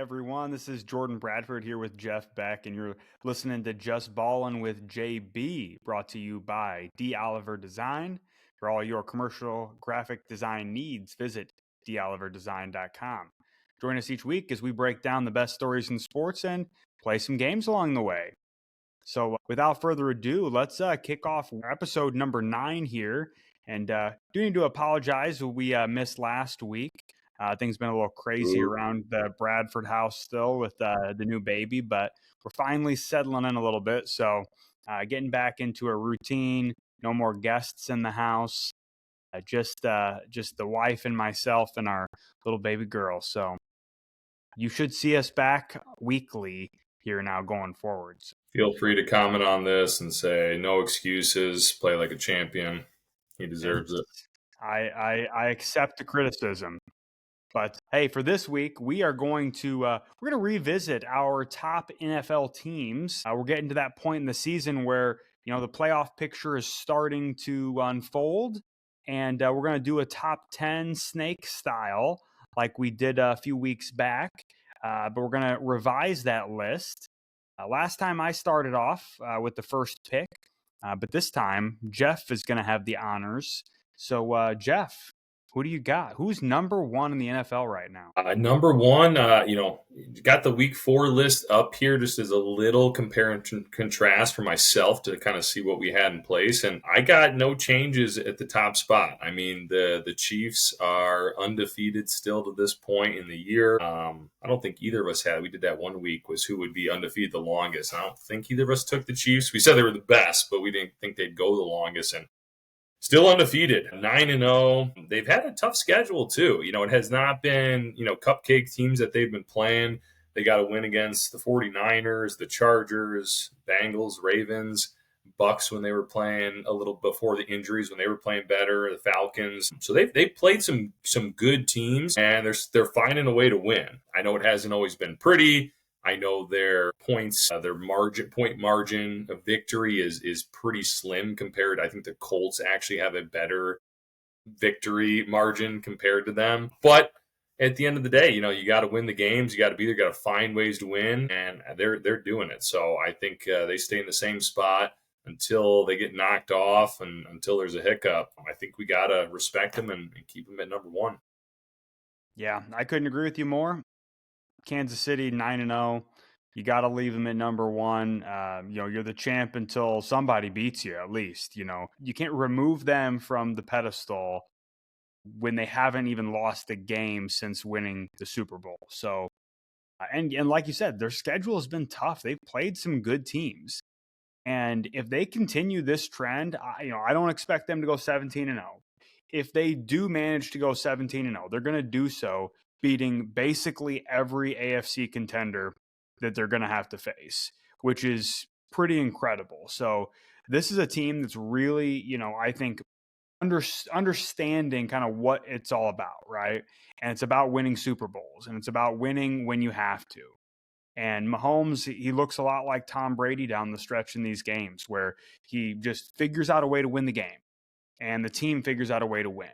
everyone. This is Jordan Bradford here with Jeff Beck, and you're listening to Just Ballin' with JB, brought to you by D. Oliver Design. For all your commercial graphic design needs, visit dolliverdesign.com. Join us each week as we break down the best stories in sports and play some games along the way. So without further ado, let's kick off episode number 9 here. And do need to apologize. We missed last week. Things been a little crazy around the Bradford house still with the new baby, but we're finally settling in a little bit. So getting back into a routine, no more guests in the house, just the wife and myself and our little baby girl. So you should see us back weekly here now going forwards. Feel free to comment on this and say no excuses, play like a champion. He deserves it. I accept the criticism. But hey, for this week, we are going to revisit our top NFL teams. We're getting to that point in the season where the playoff picture is starting to unfold, and we're going to do a top 10 snake style like we did a few weeks back. But we're going to revise that list. Last time I started off with the first pick, but this time Jeff is going to have the honors. So Jeff, who do you got? Who's number 1 in the NFL right now? Number 1, got the week 4 list up here just as a little compare and contrast for myself to kind of see what we had in place. And I got no changes at the top spot. I mean, the Chiefs are undefeated still to this point in the year. I don't think either of us had. We did that one week was who would be undefeated the longest. I don't think either of us took the Chiefs. We said they were the best, but we didn't think they'd go the longest. And still undefeated, 9-0. They've had a tough schedule, too. It has not been, cupcake teams that they've been playing. They got to win against the 49ers, the Chargers, Bengals, Ravens, Bucks when they were playing a little before the injuries, when they were playing better, the Falcons. So they've played some good teams, and they're finding a way to win. I know it hasn't always been pretty. I know their points, their point margin of victory is pretty slim compared. I think the Colts actually have a better victory margin compared to them. But at the end of the day, you got to win the games. You got to be there. You got to find ways to win, and they're doing it. So I think they stay in the same spot until they get knocked off and until there's a hiccup. I think we got to respect them and keep them at number 1. Yeah, I couldn't agree with you more. Kansas City 9-0. You got to leave them at number 1. You're the champ until somebody beats you, at least. You can't remove them from the pedestal when they haven't even lost a game since winning the Super Bowl. So, and like you said, their schedule has been tough. They've played some good teams, and if they continue this trend, I don't expect them to go 17-0. If they do manage to go 17-0, they're going to do so beating basically every AFC contender that they're going to have to face, which is pretty incredible. So this is a team that's really, I think, understanding kind of what it's all about, right? And it's about winning Super Bowls, and it's about winning when you have to. And Mahomes, he looks a lot like Tom Brady down the stretch in these games where he just figures out a way to win the game, and the team figures out a way to win.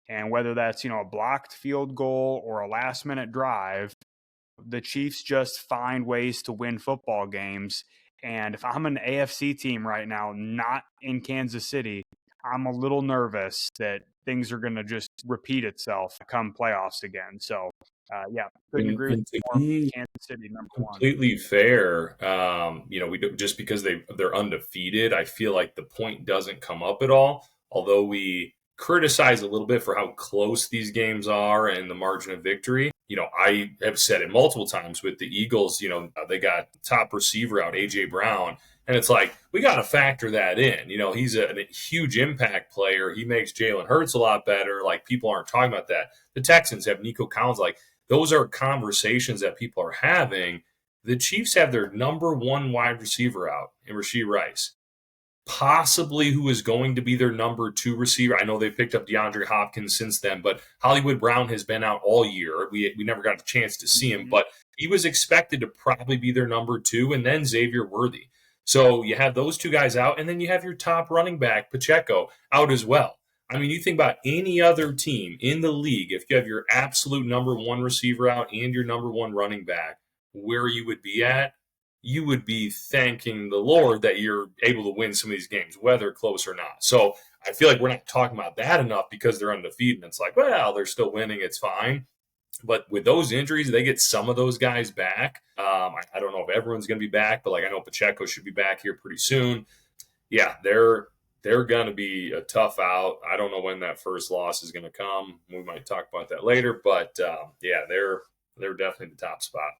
And whether that's, a blocked field goal or a last-minute drive, the Chiefs just find ways to win football games. And if I'm an AFC team right now, not in Kansas City, I'm a little nervous that things are going to just repeat itself come playoffs again. So, couldn't agree with you. Kansas City number 1. Completely fair. We do, just because they're undefeated, I feel like the point doesn't come up at all. Although we criticize a little bit for how close these games are and the margin of victory. I have said it multiple times with the Eagles, they got top receiver out, A.J. Brown, and it's like, we got to factor that in. He's a huge impact player. He makes Jalen Hurts a lot better. Like, people aren't talking about that. The Texans have Nico Collins. Like, those are conversations that people are having. The Chiefs have their number 1 wide receiver out in Rashee Rice. Possibly who is going to be their number 2 receiver. I know they picked up DeAndre Hopkins since then, but Hollywood Brown has been out all year. We never got a chance to see him, but he was expected to probably be their number 2, and then Xavier Worthy. So you have those 2 guys out, and then you have your top running back, Pacheco, out as well. I mean, you think about any other team in the league, if you have your absolute number one receiver out and your number one running back, where you would be at, you would be thanking the Lord that you're able to win some of these games, whether close or not. So I feel like we're not talking about that enough because they're undefeated. And it's like, well, they're still winning. It's fine. But with those injuries, they get some of those guys back. I don't know if everyone's going to be back, but like I know Pacheco should be back here pretty soon. Yeah, they're going to be a tough out. I don't know when that first loss is going to come. We might talk about that later, but yeah, they're definitely the top spot.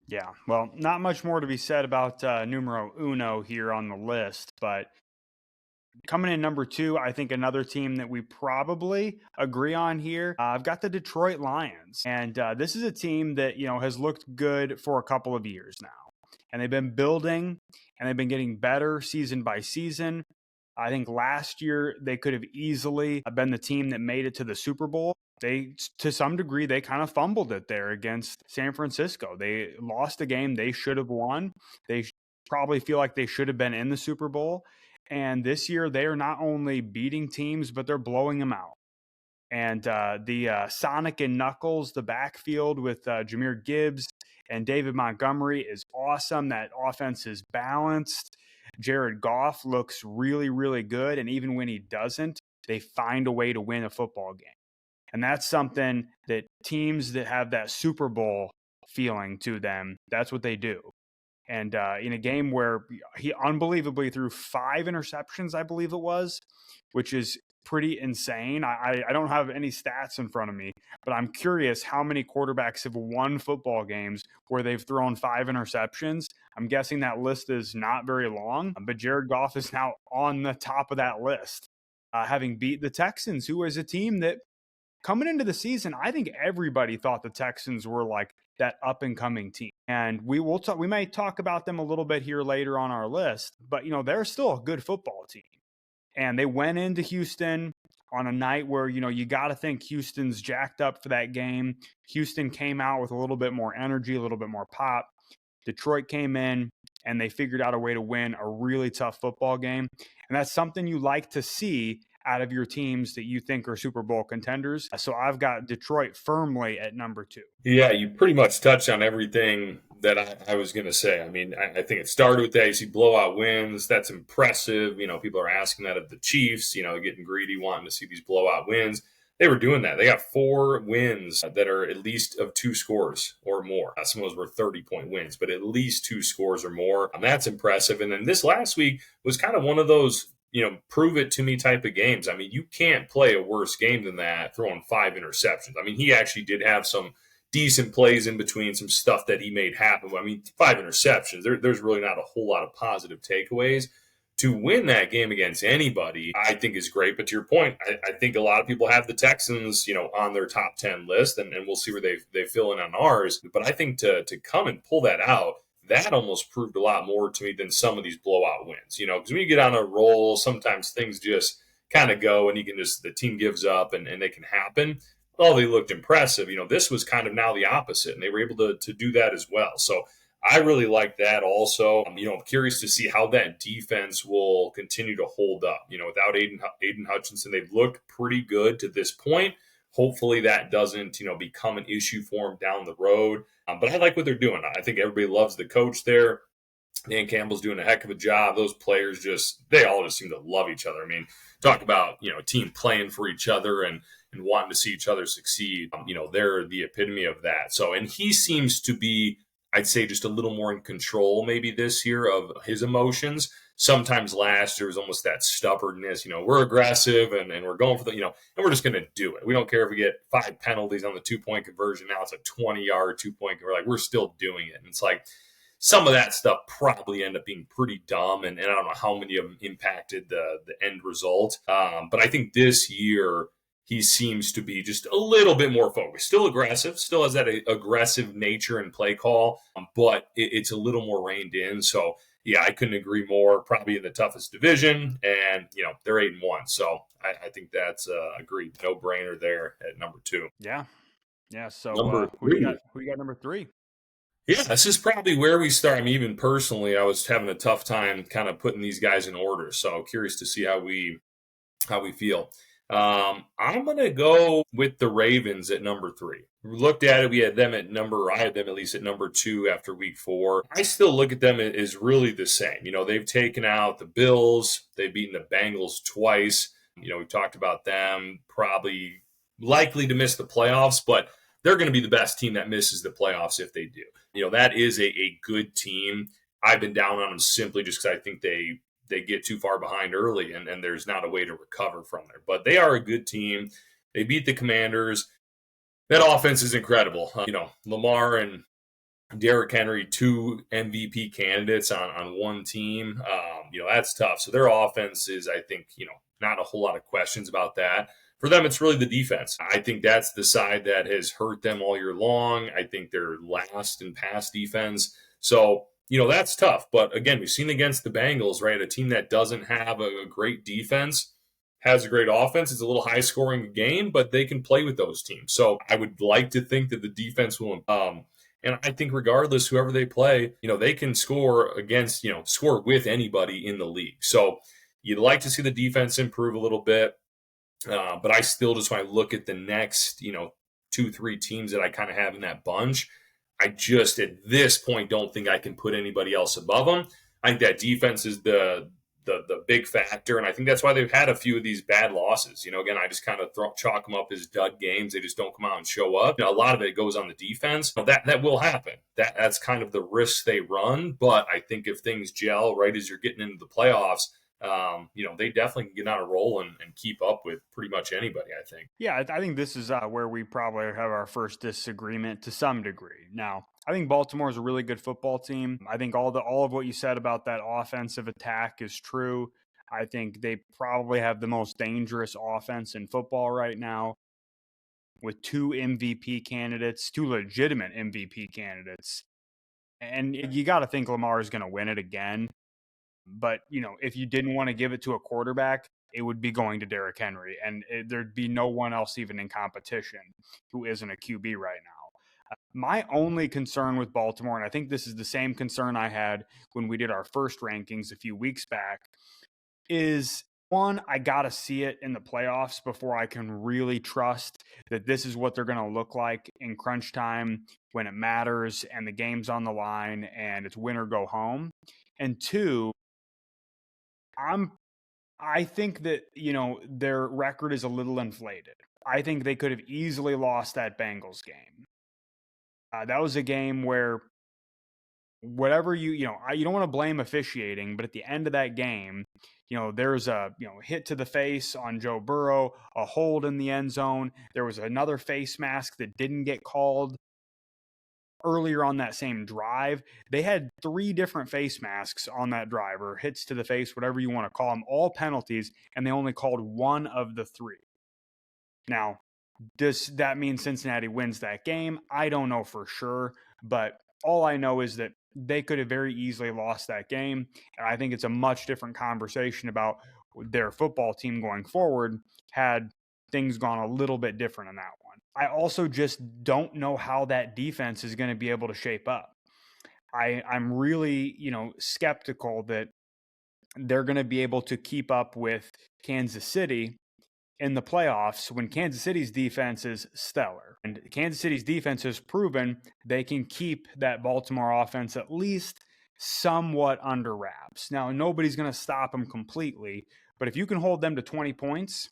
Yeah, well, not much more to be said about numero uno here on the list, but coming in number two, I think another team that we probably agree on here. I've got the Detroit Lions, and this is a team that has looked good for a couple of years now, and they've been building, and they've been getting better season by season. I think last year they could have easily been the team that made it to the Super Bowl. They, to some degree, they kind of fumbled it there against San Francisco. They lost a game they should have won. They probably feel like they should have been in the Super Bowl. And this year, they are not only beating teams, but they're blowing them out. And the Sonic and Knuckles, the backfield with Jahmyr Gibbs and David Montgomery is awesome. That offense is balanced. Jared Goff looks really, really good. And even when he doesn't, they find a way to win a football game. And that's something that teams that have that Super Bowl feeling to them, that's what they do. And in a game where he unbelievably threw 5 interceptions, I believe it was, which is pretty insane. I don't have any stats in front of me, but I'm curious how many quarterbacks have won football games where they've thrown 5 interceptions. I'm guessing that list is not very long, but Jared Goff is now on the top of that list, having beat the Texans, who is a team that coming into the season, I think everybody thought the Texans were like that up and coming team. And we might talk about them a little bit here later on our list, but they're still a good football team. And they went into Houston on a night where, you got to think Houston's jacked up for that game. Houston came out with a little bit more energy, a little bit more pop. Detroit came in and they figured out a way to win a really tough football game. And that's something you like to see out of your teams that you think are Super Bowl contenders. So I've got Detroit firmly at number 2. Yeah, you pretty much touched on everything that I was going to say. I mean, I think it started with that. You see blowout wins. That's impressive. People are asking that of the Chiefs, getting greedy, wanting to see these blowout wins. They were doing that. They got 4 wins that are at least of 2 scores or more. Some of those were 30-point wins, but at least 2 scores or more. That's impressive. And then this last week was kind of one of those prove it to me type of games. I mean, you can't play a worse game than that throwing 5 interceptions. I mean, he actually did have some decent plays in between, some stuff that he made happen. I mean, 5 interceptions, there's really not a whole lot of positive takeaways. To win that game against anybody, I think is great. But to your point, I think a lot of people have the Texans, on their top 10 list, and we'll see where they fill in on ours. But I think to come and pull that out, that almost proved a lot more to me than some of these blowout wins, because when you get on a roll, sometimes things just kind of go and the team gives up and they can happen. Oh, they looked impressive. This was kind of now the opposite, and they were able to do that as well. So I really like that also. I'm curious to see how that defense will continue to hold up. Without Aiden Hutchinson, they've looked pretty good to this point. Hopefully that doesn't, become an issue for them down the road. But I like what they're doing. I think everybody loves the coach there. Dan Campbell's doing a heck of a job. Those players they all just seem to love each other. I mean, talk about, a team playing for each other and wanting to see each other succeed. They're the epitome of that. So, and he seems to be, I'd say, just a little more in control maybe this year of his emotions. Sometimes last year was almost that stubbornness, we're aggressive and we're going for and we're just going to do it. We don't care if we get 5 penalties on the 2-point conversion. Now it's a 20-yard 2-point. We're still doing it. And it's like some of that stuff probably end up being pretty dumb. And I don't know how many of them impacted the end result. But I think this year he seems to be just a little bit more focused. Still aggressive, still has that aggressive nature and play call, but it's a little more reined in. So, yeah, I couldn't agree more. Probably in the toughest division, and they're 8-1. So I think that's agreed, no brainer there at number 2. Yeah. So number who you 3. got number 3? Yeah, this is probably where we start. I mean, even personally, I was having a tough time kind of putting these guys in order. So curious to see how we how we feel. I'm going to go with the Ravens at number 3. We looked at it. We had them at I had them at least at number 2 after week 4. I still look at them as really the same. They've taken out the Bills. They've beaten the Bengals twice. We've talked about them probably likely to miss the playoffs, but they're going to be the best team that misses the playoffs if they do. That is a good team. I've been down on them simply just because I think they get too far behind early and there's not a way to recover from there. But they are a good team. They beat the Commanders. That offense is incredible. Lamar and Derrick Henry, 2 MVP candidates on one team. That's tough. So their offense is, I think, not a whole lot of questions about that. For them, it's really the defense. I think that's the side that has hurt them all year long. I think they're last in pass defense. So, that's tough. But again, we've seen against the Bengals, right? A team that doesn't have a great defense has a great offense. It's a little high scoring game, but they can play with those teams. So I would like to think that the defense will, and I think regardless, whoever they play, they can score against, score with anybody in the league. So you'd like to see the defense improve a little bit. But I still just, when I look at the next, 2-3 teams that I kind of have in that bunch, I just at this point don't think I can put anybody else above them. I think that defense is the big factor, and I think that's why they've had a few of these bad losses. Again, I just kind of chalk them up as dud games. They just don't come out and show up. A lot of it goes on the defense. That will happen. That's kind of the risk they run. But I think if things gel right as you're getting into the playoffs, they definitely can get on a roll and keep up with pretty much anybody, I think. Yeah, I think this is where we probably have our first disagreement to some degree. Now, I think Baltimore is a really good football team. I think all of what you said about that offensive attack is true. I think they probably have the most dangerous offense in football right now with 2 MVP candidates, 2 legitimate MVP candidates. And you got to think Lamar is going to win it again. But, if you didn't want to give it to a quarterback, it would be going to Derrick Henry. And there'd be no one else even in competition who isn't a QB right now. My only concern with Baltimore, and I think this is the same concern I had when we did our first rankings a few weeks back, is one, I got to see it in the playoffs before I can really trust that this is what they're going to look like in crunch time when it matters and the game's on the line and it's win or go home. And 2, I think that, their record is a little inflated. I think they could have easily lost that Bengals game. That was a game where whatever you don't want to blame officiating, but at the end of that game, there's a, hit to the face on Joe Burrow, a hold in the end zone. There was another face mask that didn't get called earlier on that same drive. They had 3 different face masks on that drive, or hits to the face, whatever you want to call them, all penalties, and they only called 1 of the 3. Now, does that mean Cincinnati wins that game? I don't know for sure, but all I know is that they could have very easily lost that game, and I think it's a much different conversation about their football team going forward had things gone a little bit different in that one. I also just don't know how that defense is going to be able to shape up. I'm really, skeptical that they're going to be able to keep up with Kansas City in the playoffs when Kansas City's defense is stellar. And Kansas City's defense has proven they can keep that Baltimore offense at least somewhat under wraps. Now, nobody's going to stop them completely, but if you can hold them to 20 points,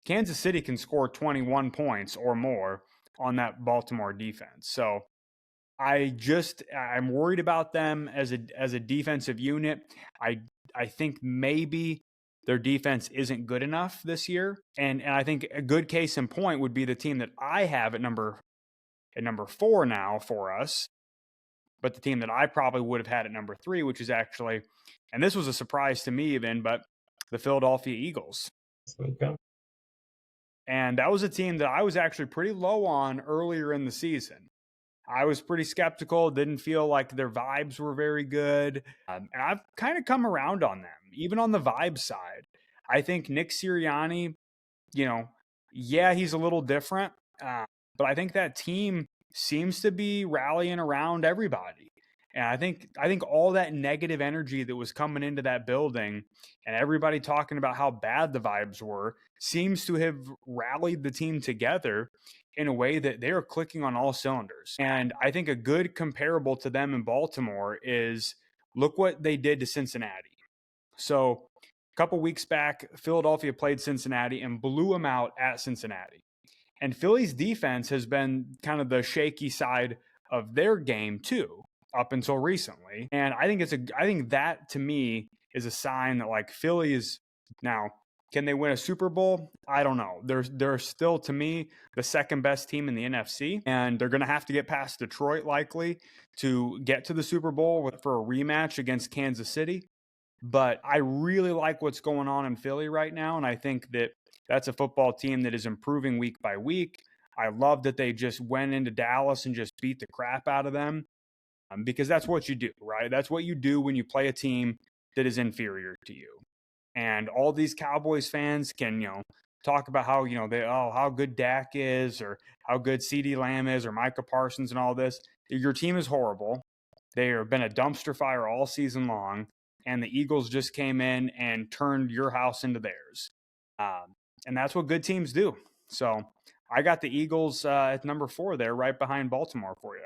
Kansas City can score 21 points or more on that Baltimore defense. So I'm worried about them as a defensive unit. I think maybe their defense isn't good enough this year. And I think a good case in point would be the team that I have at number 4 now for us, but the team that I probably would have had at number 3, which is actually, and this was a surprise to me even, but the Philadelphia Eagles. Okay. And that was a team that I was actually pretty low on earlier in the season. I was pretty skeptical, didn't feel like their vibes were very good. And I've kind of come around on them, even on the vibe side. I think Nick Sirianni, he's a little different, but I think that team seems to be rallying around everybody. And I think all that negative energy that was coming into that building and everybody talking about how bad the vibes were seems to have rallied the team together in a way that they're clicking on all cylinders. And I think a good comparable to them in Baltimore is look what they did to Cincinnati. So a couple weeks back, Philadelphia played Cincinnati and blew them out at Cincinnati. And Philly's defense has been kind of the shaky side of their game too, up until recently. And I think that to me is a sign that like Philly is now, can they win a Super Bowl? I don't know. They're still to me the second best team in the NFC, and they're going to have to get past Detroit likely to get to the Super Bowl for a rematch against Kansas City. But I really like what's going on in Philly right now, and I think that that's a football team that is improving week by week. I love that they just went into Dallas and just beat the crap out of them, because that's what you do, right? That's what you do when you play a team that is inferior to you. And all these Cowboys fans can, talk about how, how good Dak is or how good CeeDee Lamb is or Micah Parsons and all this. Your team is horrible. They have been a dumpster fire all season long, and the Eagles just came in and turned your house into theirs. And that's what good teams do. So I got the Eagles at number 4 there, right behind Baltimore for you.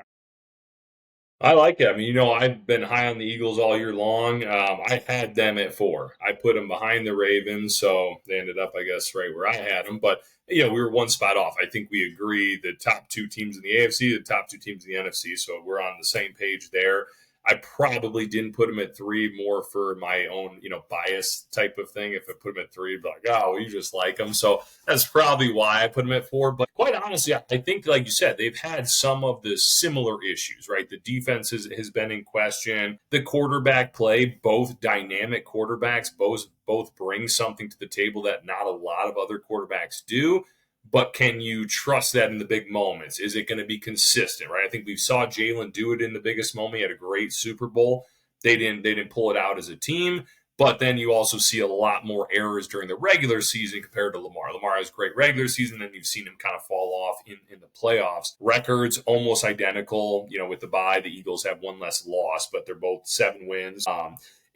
I like it. I mean, I've been high on the Eagles all year long. I had them at 4. I put them behind the Ravens, so they ended up, I guess, right where I had them. But, we were one spot off. I think we agree the top 2 teams in the AFC, the top 2 teams in the NFC, so we're on the same page there. I probably didn't put them at 3 more for my own, bias type of thing. If I put them at 3, I'd be like, oh, well, you just like them. So that's probably why I put them at 4. But quite honestly, I think, like you said, they've had some of the similar issues, right? The defense has been in question. The quarterback play, both dynamic quarterbacks, both bring something to the table that not a lot of other quarterbacks do. But can you trust that in the big moments? Is it going to be consistent, right? I think we saw Jalen do it in the biggest moment. He had a great Super Bowl. They didn't pull it out as a team. But then you also see a lot more errors during the regular season compared to Lamar. Lamar has great regular season, and you've seen him kind of fall off in the playoffs. Records almost identical. With the bye, the Eagles have 1 less loss, but they're both 7 wins.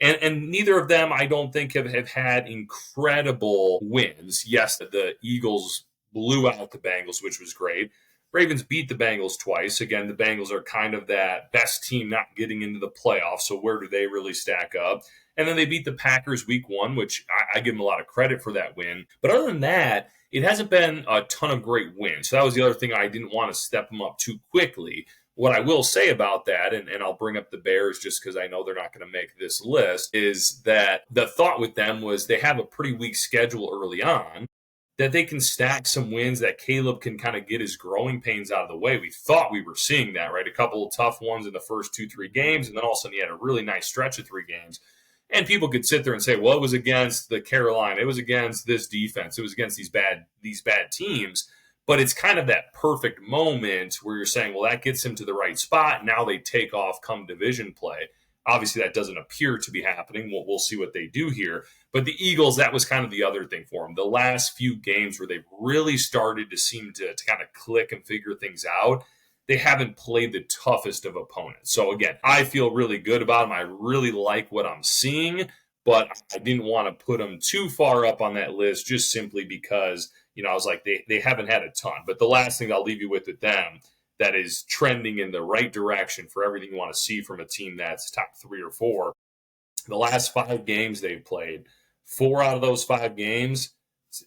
And neither of them, I don't think, have had incredible wins. Yes, the Eagles blew out the Bengals, which was great. Ravens beat the Bengals twice. Again, the Bengals are kind of that best team not getting into the playoffs, so where do they really stack up? And then they beat the Packers week 1, which I give them a lot of credit for that win. But other than that, it hasn't been a ton of great wins. So that was the other thing. I didn't want to step them up too quickly. What I will say about that, and I'll bring up the Bears just because I know they're not going to make this list, is that the thought with them was they have a pretty weak schedule early on, that they can stack some wins, that Caleb can kind of get his growing pains out of the way. We thought we were seeing that, right? A couple of tough ones in the first 2-3 games, and then all of a sudden he had a really nice stretch of 3 games. And people could sit there and say, well, it was against the Carolina, it was against this defense, it was against these bad teams. But it's kind of that perfect moment where you're saying, well, that gets him to the right spot. Now they take off come division play. Obviously, that doesn't appear to be happening. We'll see what they do here. But the Eagles, that was kind of the other thing for them. The last few games where they've really started to seem to kind of click and figure things out, they haven't played the toughest of opponents. So again, I feel really good about them. I really like what I'm seeing, but I didn't want to put them too far up on that list just simply because, I was like, they haven't had a ton. But the last thing I'll leave you with them that is trending in the right direction for everything you want to see from a team that's top 3 or 4. The last 5 games they've played, 4 out of those 5 games,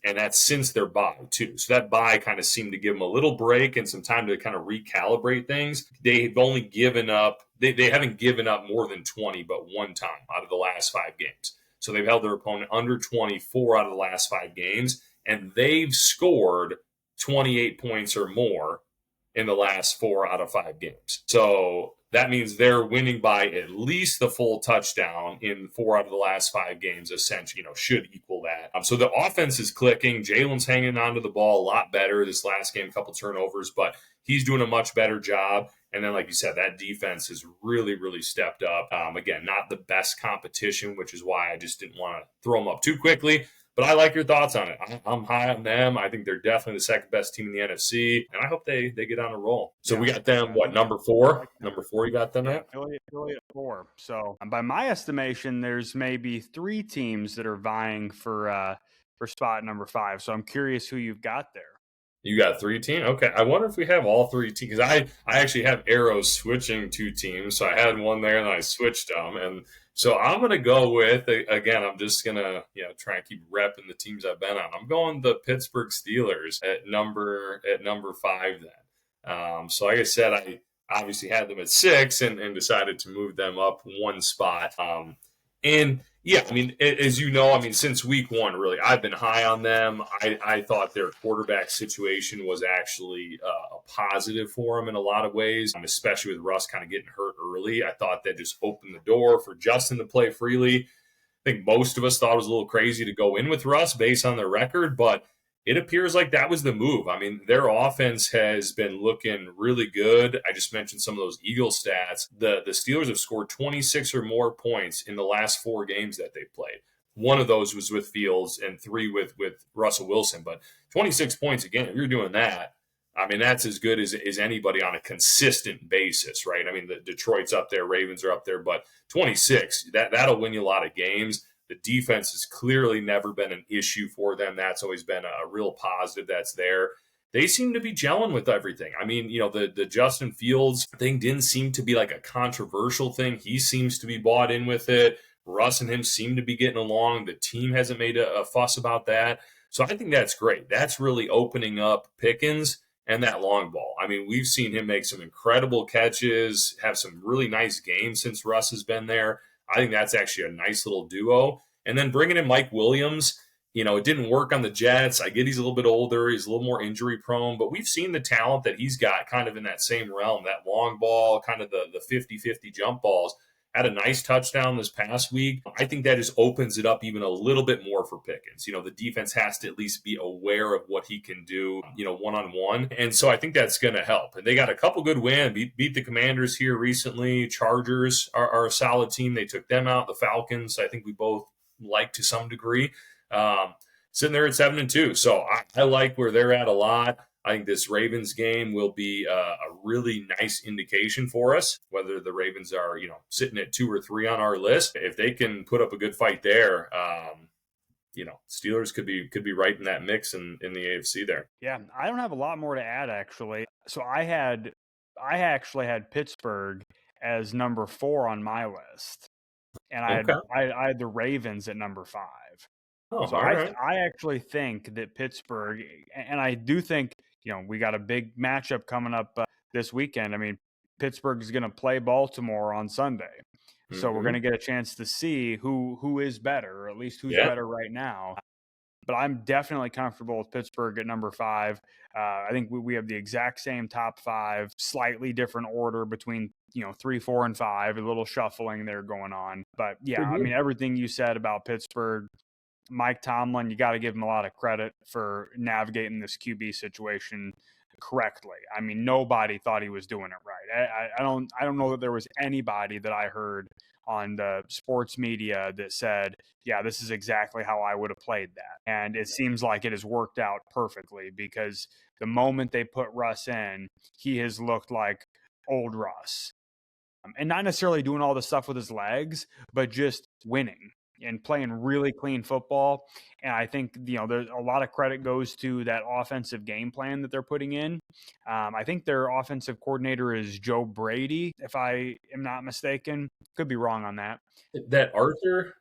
and that's since their bye, too. So that bye kind of seemed to give them a little break and some time to kind of recalibrate things. They've only given up, they haven't given up more than 20, but 1 time out of the last 5 games. So they've held their opponent under 24 out of the last 5 games, and they've scored 28 points or more in the last 4 out of 5 games. So that means they're winning by at least the full touchdown in 4 out of the last 5 games, essentially, should equal that. So the offense is clicking. Jalen's hanging onto the ball a lot better. This last game, a couple turnovers, but he's doing a much better job. And then, like you said, that defense has really, really stepped up. Again, not the best competition, which is why I just didn't want to throw them up too quickly. But I like your thoughts on it. I'm high on them. I think they're definitely the second best team in the NFC, and I hope they get on a roll. So Yeah, we got them, yeah, what, yeah. number I four? like that. Number four, you got them Yeah, at? Philly at 4. So by my estimation, there's maybe 3 teams that are vying for spot number 5. So I'm curious who you've got there. You got 3 teams? Okay. I wonder if we have all 3 teams. Because I actually have arrows switching 2 teams. So I had one there and I switched them. And so I'm going to go with, again, I'm just going to, try and keep repping the teams I've been on. I'm going the Pittsburgh Steelers at number 5 then. So like I said, I obviously had them at 6 and decided to move them up one spot. And yeah, I mean, as you know, I mean, since week 1, really, I've been high on them. I thought their quarterback situation was actually a positive for them in a lot of ways, especially with Russ kind of getting hurt early. I thought that just opened the door for Justin to play freely. I think most of us thought it was a little crazy to go in with Russ based on their record, but it appears like that was the move. I mean, their offense has been looking really good. I just mentioned some of those Eagles stats. The Steelers have scored 26 or more points in the last 4 games that they've played. One of those was with Fields and 3 with Russell Wilson. But 26 points, again, if you're doing that, I mean, that's as good as anybody on a consistent basis, right? I mean, the Detroit's up there, Ravens are up there, but 26, that'll win you a lot of games. The defense has clearly never been an issue for them. That's always been a real positive that's there. They seem to be gelling with everything. I mean, the Justin Fields thing didn't seem to be like a controversial thing. He seems to be bought in with it. Russ and him seem to be getting along. The team hasn't made a fuss about that. So I think that's great. That's really opening up Pickens and that long ball. I mean, we've seen him make some incredible catches, have some really nice games since Russ has been there. I think that's actually a nice little duo. And then bringing in Mike Williams, it didn't work on the Jets. I get he's a little bit older. He's a little more injury prone, but we've seen the talent that he's got kind of in that same realm, that long ball, kind of the 50-50 jump balls. Had a nice touchdown this past week. I think that just opens it up even a little bit more for Pickens. The defense has to at least be aware of what he can do, one-on-one. And so I think that's going to help. And they got a couple good wins, beat the Commanders here recently. Chargers are a solid team. They took them out. The Falcons, I think we both like to some degree. Sitting there at 7-2. So I like where they're at a lot. I think this Ravens game will be a really nice indication for us, whether the Ravens are, sitting at 2 or 3 on our list. If they can put up a good fight there, Steelers could be right in that mix in the AFC there. Yeah, I don't have a lot more to add, actually. So I actually had Pittsburgh as number 4 on my list, and Okay. I had the Ravens at number 5. Oh, So all right. I actually think that Pittsburgh, and I do think, we got a big matchup coming up this weekend. I mean, Pittsburgh is going to play Baltimore on Sunday. So we're going to get a chance to see who is better, or at least who's Yeah. better right now. But I'm definitely comfortable with Pittsburgh at number 5. I think we have the exact same top 5, slightly different order between 3, 4, and 5. A little shuffling there going on. But yeah, I mean, everything you said about Pittsburgh, Mike Tomlin, you got to give him a lot of credit for navigating this QB situation correctly. I mean, nobody thought he was doing it right. I don't know that there was anybody that I heard on the sports media that said, yeah, this is exactly how I would have played that. And it seems like it has worked out perfectly, because the moment they put Russ in, he has looked like old Russ. And not necessarily doing all the stuff with his legs, but just winning and playing really clean football. And I think, there's a lot of credit goes to that offensive game plan that they're putting in. I think their offensive coordinator is Joe Brady, if I am not mistaken. Could be wrong on that. That Arthur,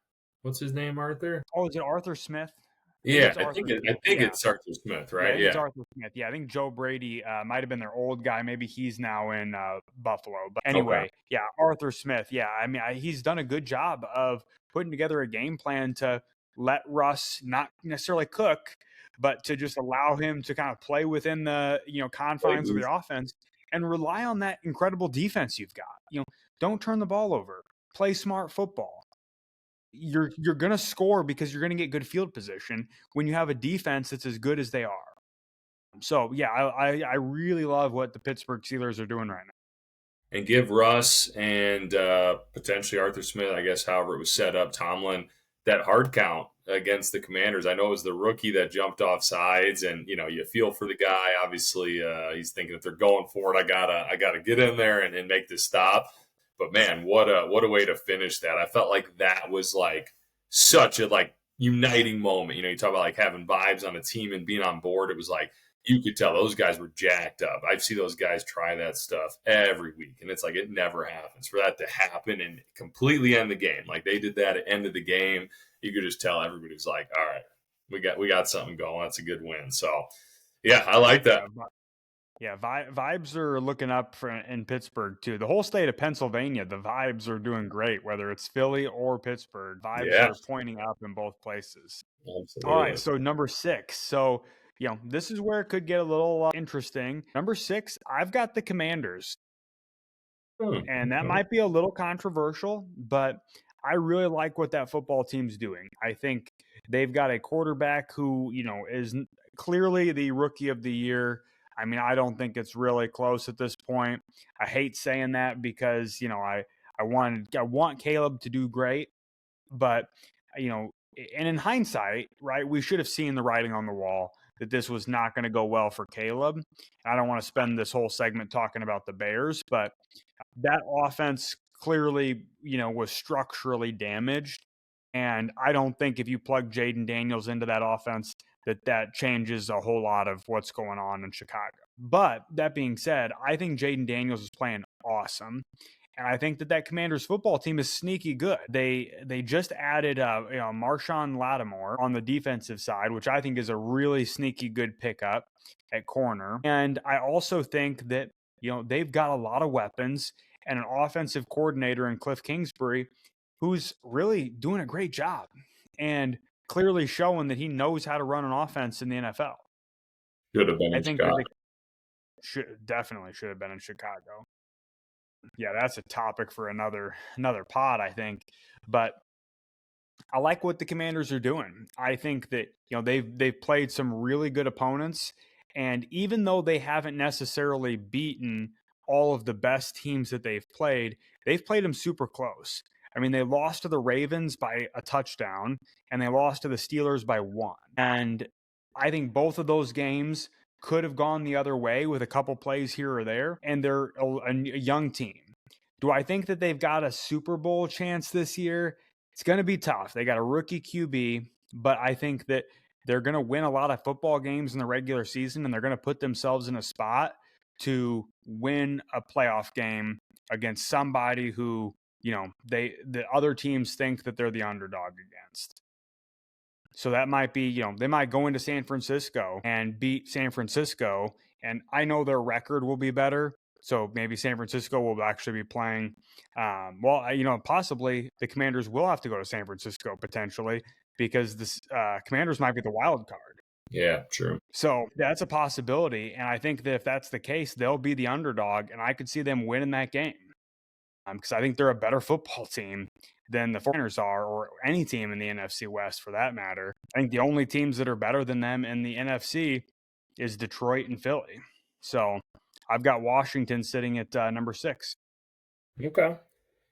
what's his name, Arthur? Oh, is it Arthur Smith? I think Yeah, it's I Arthur think Smith. it's Arthur Smith, Yeah, I right? think it's Yeah. Arthur Smith. Yeah, I think Joe Brady might have been their old guy. Maybe he's now in Buffalo. But Okay. anyway, yeah, Arthur Smith. Yeah, I mean, he's done a good job of putting together a game plan to let Russ not necessarily cook, but to just allow him to kind of play within the confines of the offense and rely on that incredible defense you've got. Don't turn the ball over. Play smart football. You're going to score because you're going to get good field position when you have a defense that's as good as they are. So, yeah, I really love what the Pittsburgh Steelers are doing right now. And give Russ and potentially Arthur Smith, I guess, however it was set up, Tomlin, that hard count against the Commanders. I know it was the rookie that jumped off sides, and you feel for the guy. Obviously, he's thinking if they're going for it, I gotta get in there and make this stop. But man, what a way to finish that! I felt like that was like such a like uniting moment. You talk about like having vibes on a team and being on board. It was like you could tell those guys were jacked up. I see those guys try that stuff every week, and it's like it never happens. For that to happen and completely end the game, like they did that at the end of the game, you could just tell everybody's like, all right, we got something going. That's a good win. So yeah, I like that. Yeah, vibes are looking up in Pittsburgh too. The whole state of Pennsylvania, the vibes are doing great, whether it's Philly or Pittsburgh. Vibes Yeah, are pointing up in both places. All right, absolutely. so number 6. So, this is where it could get a little interesting. Number 6, I've got the Commanders. And that might be a little controversial, but I really like what that football team's doing. I think they've got a quarterback who, is clearly the rookie of the year. I mean, I don't think it's really close at this point. I hate saying that because, I want Caleb to do great, but and in hindsight, right, we should have seen the writing on the wall that this was not going to go well for Caleb. I don't want to spend this whole segment talking about the Bears, but that offense clearly, was structurally damaged. And I don't think if you plug Jaden Daniels into that offense, that changes a whole lot of what's going on in Chicago. But that being said, I think Jaden Daniels is playing awesome. And I think that Commanders football team is sneaky good. They just added Marshawn Lattimore on the defensive side, which I think is a really sneaky good pickup at corner. And I also think that they've got a lot of weapons and an offensive coordinator in Cliff Kingsbury who's really doing a great job and clearly showing that he knows how to run an offense in the NFL. Should have been I in think that Chicago. they definitely should have been in Chicago. Yeah, that's a topic for another pod, I think. But I like what the Commanders are doing. I think that they've played some really good opponents, and even though they haven't necessarily beaten all of the best teams that they've played them super close. I mean, they lost to the Ravens by a touchdown, and they lost to the Steelers by 1. And I think both of those games could have gone the other way with a couple plays here or there, and they're a young team. Do I think that they've got a Super Bowl chance this year? It's going to be tough. They got a rookie QB, but I think that they're going to win a lot of football games in the regular season, and they're going to put themselves in a spot to win a playoff game against somebody who, the other teams think that they're the underdog against. So that might be, they might go into San Francisco and beat San Francisco, and I know their record will be better. So maybe San Francisco will actually be playing. Possibly the Commanders will have to go to San Francisco potentially because the Commanders might be the wild card. Yeah, true. So that's a possibility, and I think that if that's the case, they'll be the underdog, and I could see them winning that game because I think they're a better football team than the 49ers are, or any team in the NFC West for that matter. I think the only teams that are better than them in the NFC is Detroit and Philly. So I've got Washington sitting at number 6. Okay.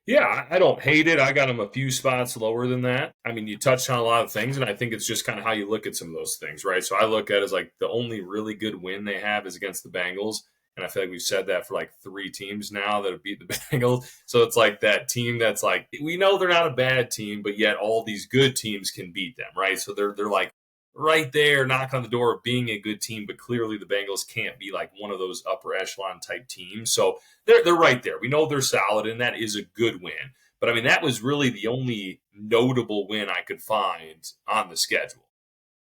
Yeah, I don't hate it. I got them a few spots lower than that. I mean, you touched on a lot of things, and I think it's just kind of how you look at some of those things, right? So I look at it as like the only really good win they have is against the Bengals. And I feel like we've said that for like 3 teams now that have beat the Bengals. So it's like that team that's like, we know they're not a bad team, but yet all these good teams can beat them, right? So they're like right there, knocking on the door of being a good team, but clearly the Bengals can't be like one of those upper echelon type teams. So they're right there. We know they're solid, and that is a good win. But I mean, that was really the only notable win I could find on the schedule.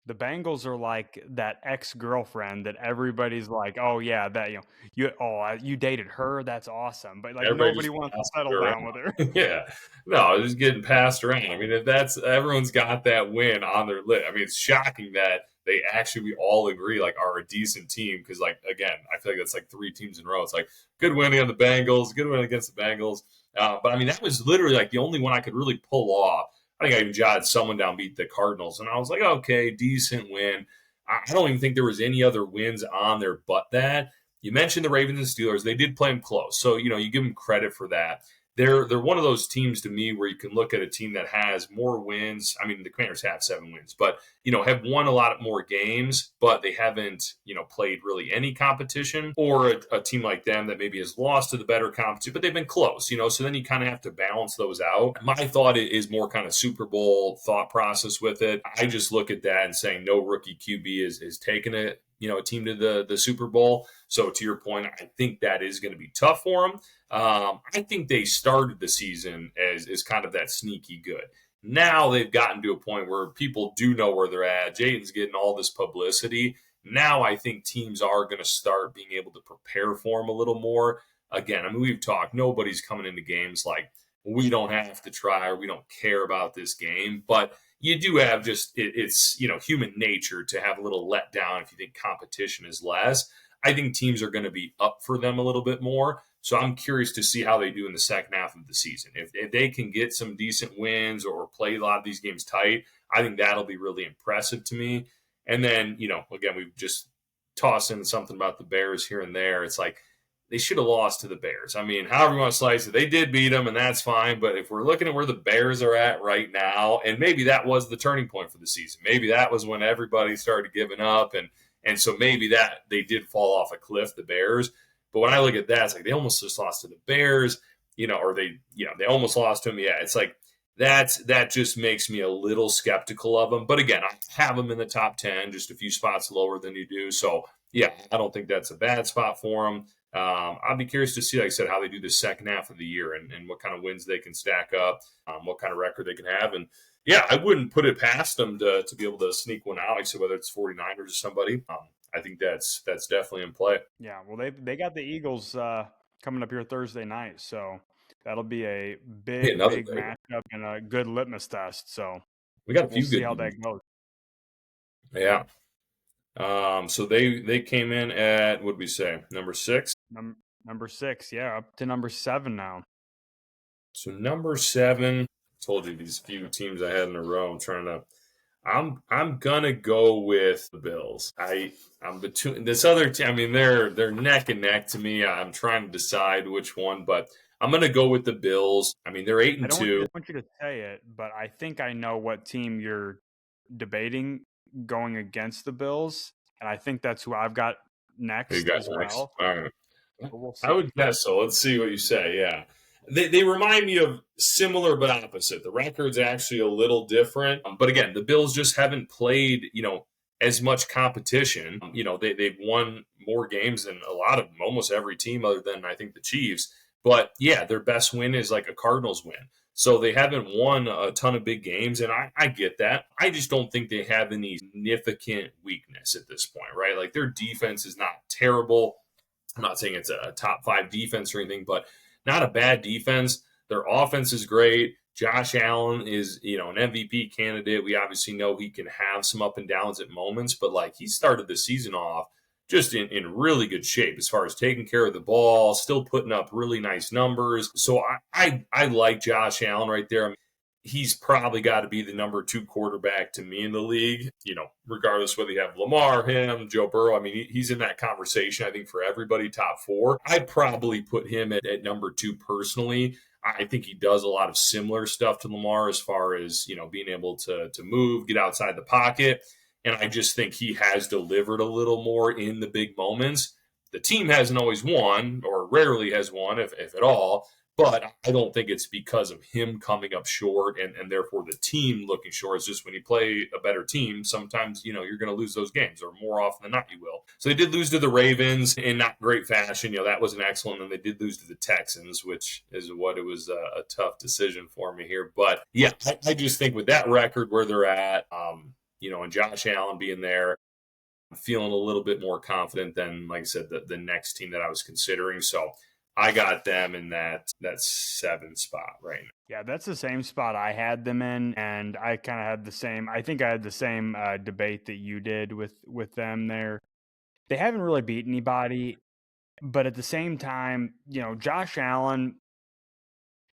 The Bengals are like that ex-girlfriend that everybody's like, oh yeah, that you dated her, that's awesome, but like Everybody nobody just wants to passed it settle down with her. around. Yeah. No, just getting passed around. I mean, if that's everyone's got that win on their list. I mean, it's shocking that they actually we all agree like are a decent team because like again, I feel like that's like 3 teams in a row. It's like good win against the Bengals, good win against the Bengals. But I mean, that was literally like the only one I could really pull off. I think I even jotted someone down beat the Cardinals, and I was like, okay, decent win. I don't even think there was any other wins on there but that. You mentioned the Ravens and Steelers. They did play them close. So, you give them credit for that. they're one of those teams to me where you can look at a team that has more wins. I mean, the Commanders have 7 wins, but have won a lot more games, but they haven't played really any competition. Or a team like them that maybe has lost to the better competition, but they've been close. So then you kind of have to balance those out. My thought is more kind of Super Bowl thought process with it. I just look at that and saying no rookie QB is taking it. A team to the Super Bowl. So to your point, I think that is going to be tough for them. I think they started the season as kind of that sneaky good. Now they've gotten to a point where people do know where they're at. Jayden's getting all this publicity. Now I think teams are going to start being able to prepare for them a little more. Again, I mean, we've talked, nobody's coming into games like we don't have to try or we don't care about this game. But you do have it's human nature to have a little letdown if you think competition is less. I think teams are going to be up for them a little bit more. So I'm curious to see how they do in the second half of the season. If they can get some decent wins or play a lot of these games tight, I think that'll be really impressive to me. And then, again, we've just tossed in something about the Bears here and there. It's like they should have lost to the Bears. I mean, however you want to slice it, they did beat them, and that's fine. But if we're looking at where the Bears are at right now, and maybe that was the turning point for the season. Maybe that was when everybody started giving up, and so maybe that they did fall off a cliff, the Bears. But when I look at that, it's like they almost just lost to the Bears, or they almost lost to them. Yeah, it's like that just makes me a little skeptical of them. But again, I have them in the top 10, just a few spots lower than you do. So yeah, I don't think that's a bad spot for them. I'll be curious to see, like I said, how they do the second half of the year and what kind of wins they can stack up, what kind of record they can have. And yeah, I wouldn't put it past them to be able to sneak one out. Like I said, whether it's 49ers or somebody, I think that's definitely in play. Yeah, well, they got the Eagles coming up here Thursday night, so that'll be a Hey, big, another big big one. matchup and a good litmus test. So We got a we'll few see good how games. that goes. Yeah. So they came in at, what did we say, number 6? Number 6, yeah, up to number 7 now. So number 7, I told you these few teams I had in a row. I'm gonna go with the Bills. I'm between this other team. I mean, they're neck and neck to me. I'm trying to decide which one, but I'm gonna go with the Bills. I mean, they're eight I and don't two. want you to say it, but I think I know what team you're debating going against the Bills, and I think that's who I've got Who you next got as next? well. All right. But we'll I see. would guess so. Let's see what you say. Yeah. They remind me of similar but opposite. The record's actually a little different. But again, the Bills just haven't played, as much competition. They've won more games than a lot of them, almost every team other than I think the Chiefs. But yeah, their best win is like a Cardinals win. So they haven't won a ton of big games, and I get that. I just don't think they have any significant weakness at this point, right? Like their defense is not terrible. I'm not saying it's a top 5 defense or anything, but not a bad defense. Their offense is great. Josh Allen is, an MVP candidate. We obviously know he can have some up and downs at moments, but like he started the season off just in really good shape as far as taking care of the ball, still putting up really nice numbers. So I like Josh Allen right there. I mean, he's probably got to be the number 2 quarterback to me in the league, regardless whether you have Lamar, him, Joe Burrow. I mean, he's in that conversation, I think, for everybody, top 4. I'd probably put him at number 2 personally. I think he does a lot of similar stuff to Lamar as far as, being able to move, get outside the pocket. And I just think he has delivered a little more in the big moments. The team hasn't always won, or rarely has won, if at all. But I don't think it's because of him coming up short and therefore the team looking short. It's just when you play a better team, sometimes, you're going to lose those games, or more often than not you will. So they did lose to the Ravens in not great fashion. That wasn't excellent. And they did lose to the Texans, which is what it was a tough decision for me here. But yeah, I just think with that record where they're at, and Josh Allen being there, I'm feeling a little bit more confident than, like I said, the next team that I was considering. So I got them in that 7 spot right now. Yeah, that's the same spot I had them in, and I kind of had the same. I think I had the same debate that you did with them there. They haven't really beat anybody, but at the same time, Josh Allen.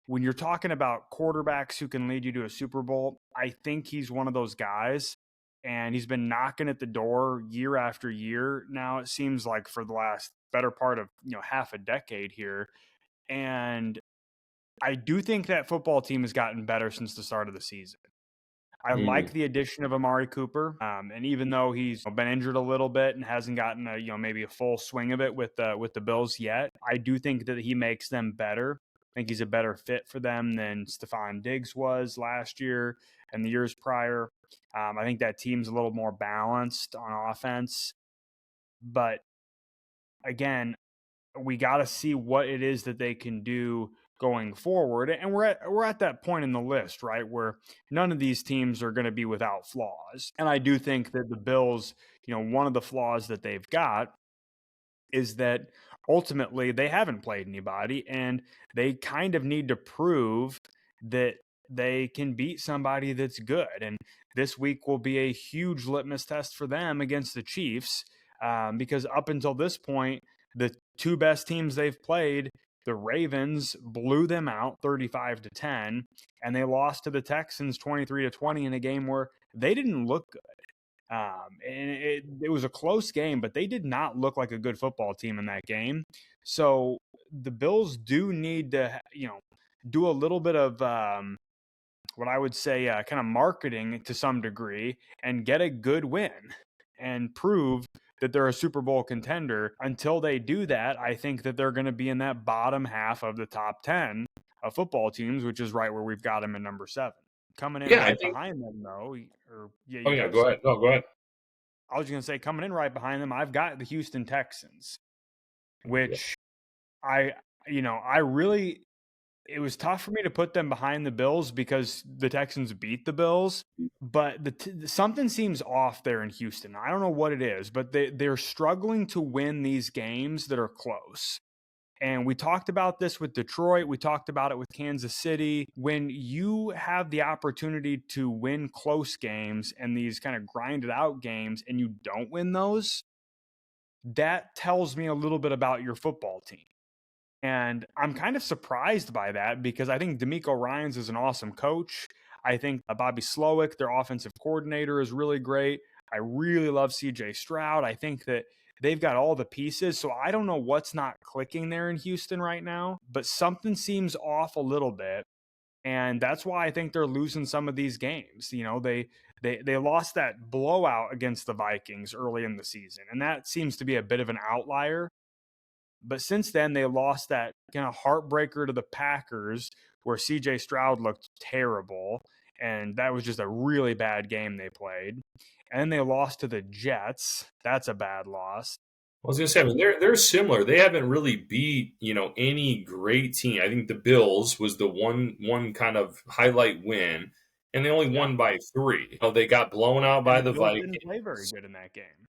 When you're talking about quarterbacks who can lead you to a Super Bowl, I think he's one of those guys, and he's been knocking at the door year after year. Now it seems like for the last better part of half a decade here, and I do think that football team has gotten better since the start of the season. I like Mm. the addition of Amari Cooper, and even though he's been injured a little bit and hasn't gotten maybe a full swing of it with the Bills yet, I do think that he makes them better. I think he's a better fit for them than Stephon Diggs was last year and the years prior. I think that team's a little more balanced on offense, but again, we got to see what it is that they can do going forward. And we're at that point in the list, right, where none of these teams are going to be without flaws. And I do think that the Bills, one of the flaws that they've got is that ultimately they haven't played anybody and they kind of need to prove that they can beat somebody that's good. And this week will be a huge litmus test for them against the Chiefs, because up until this point, the two best teams they've played, the Ravens blew them out 35-10, and they lost to the Texans 23-20 in a game where they didn't look good. And it was a close game, but they did not look like a good football team in that game. So the Bills do need to, do a little bit of what I would say kind of marketing to some degree and get a good win and prove that they're a Super Bowl contender. Until they do that, I think that they're going to be in that bottom half of the top 10 of football teams, which is right where we've got them at number 7. Coming in Yeah, I right think. behind them, though, or yeah, Oh you yeah, go. go ahead. No, go ahead. I was going to say, coming in right behind them, I've got the Houston Texans, Yeah. which I really, it was tough for me to put them behind the Bills because the Texans beat the Bills, but something seems off there in Houston. I don't know what it is, but they're struggling to win these games that are close. And we talked about this with Detroit. We talked about it with Kansas City. When you have the opportunity to win close games and these kind of grinded out games and you don't win those, that tells me a little bit about your football team. And I'm kind of surprised by that because I think D'Amico Ryans is an awesome coach. I think Bobby Slowick, their offensive coordinator, is really great. I really love CJ Stroud. I think that they've got all the pieces. So I don't know what's not clicking there in Houston right now, but something seems off a little bit. And that's why I think they're losing some of these games. They lost that blowout against the Vikings early in the season, and that seems to be a bit of an outlier. But since then, they lost that kind of heartbreaker to the Packers where CJ Stroud looked terrible. And that was just a really bad game they played. And then they lost to the Jets. That's a bad loss. I was gonna say, I mean, they're similar. They haven't really beat any great team. I think the Bills was the one kind of highlight win, and they only Yeah. won by 3. They got blown out And by the the Bills didn't play very Vikings. good in that game.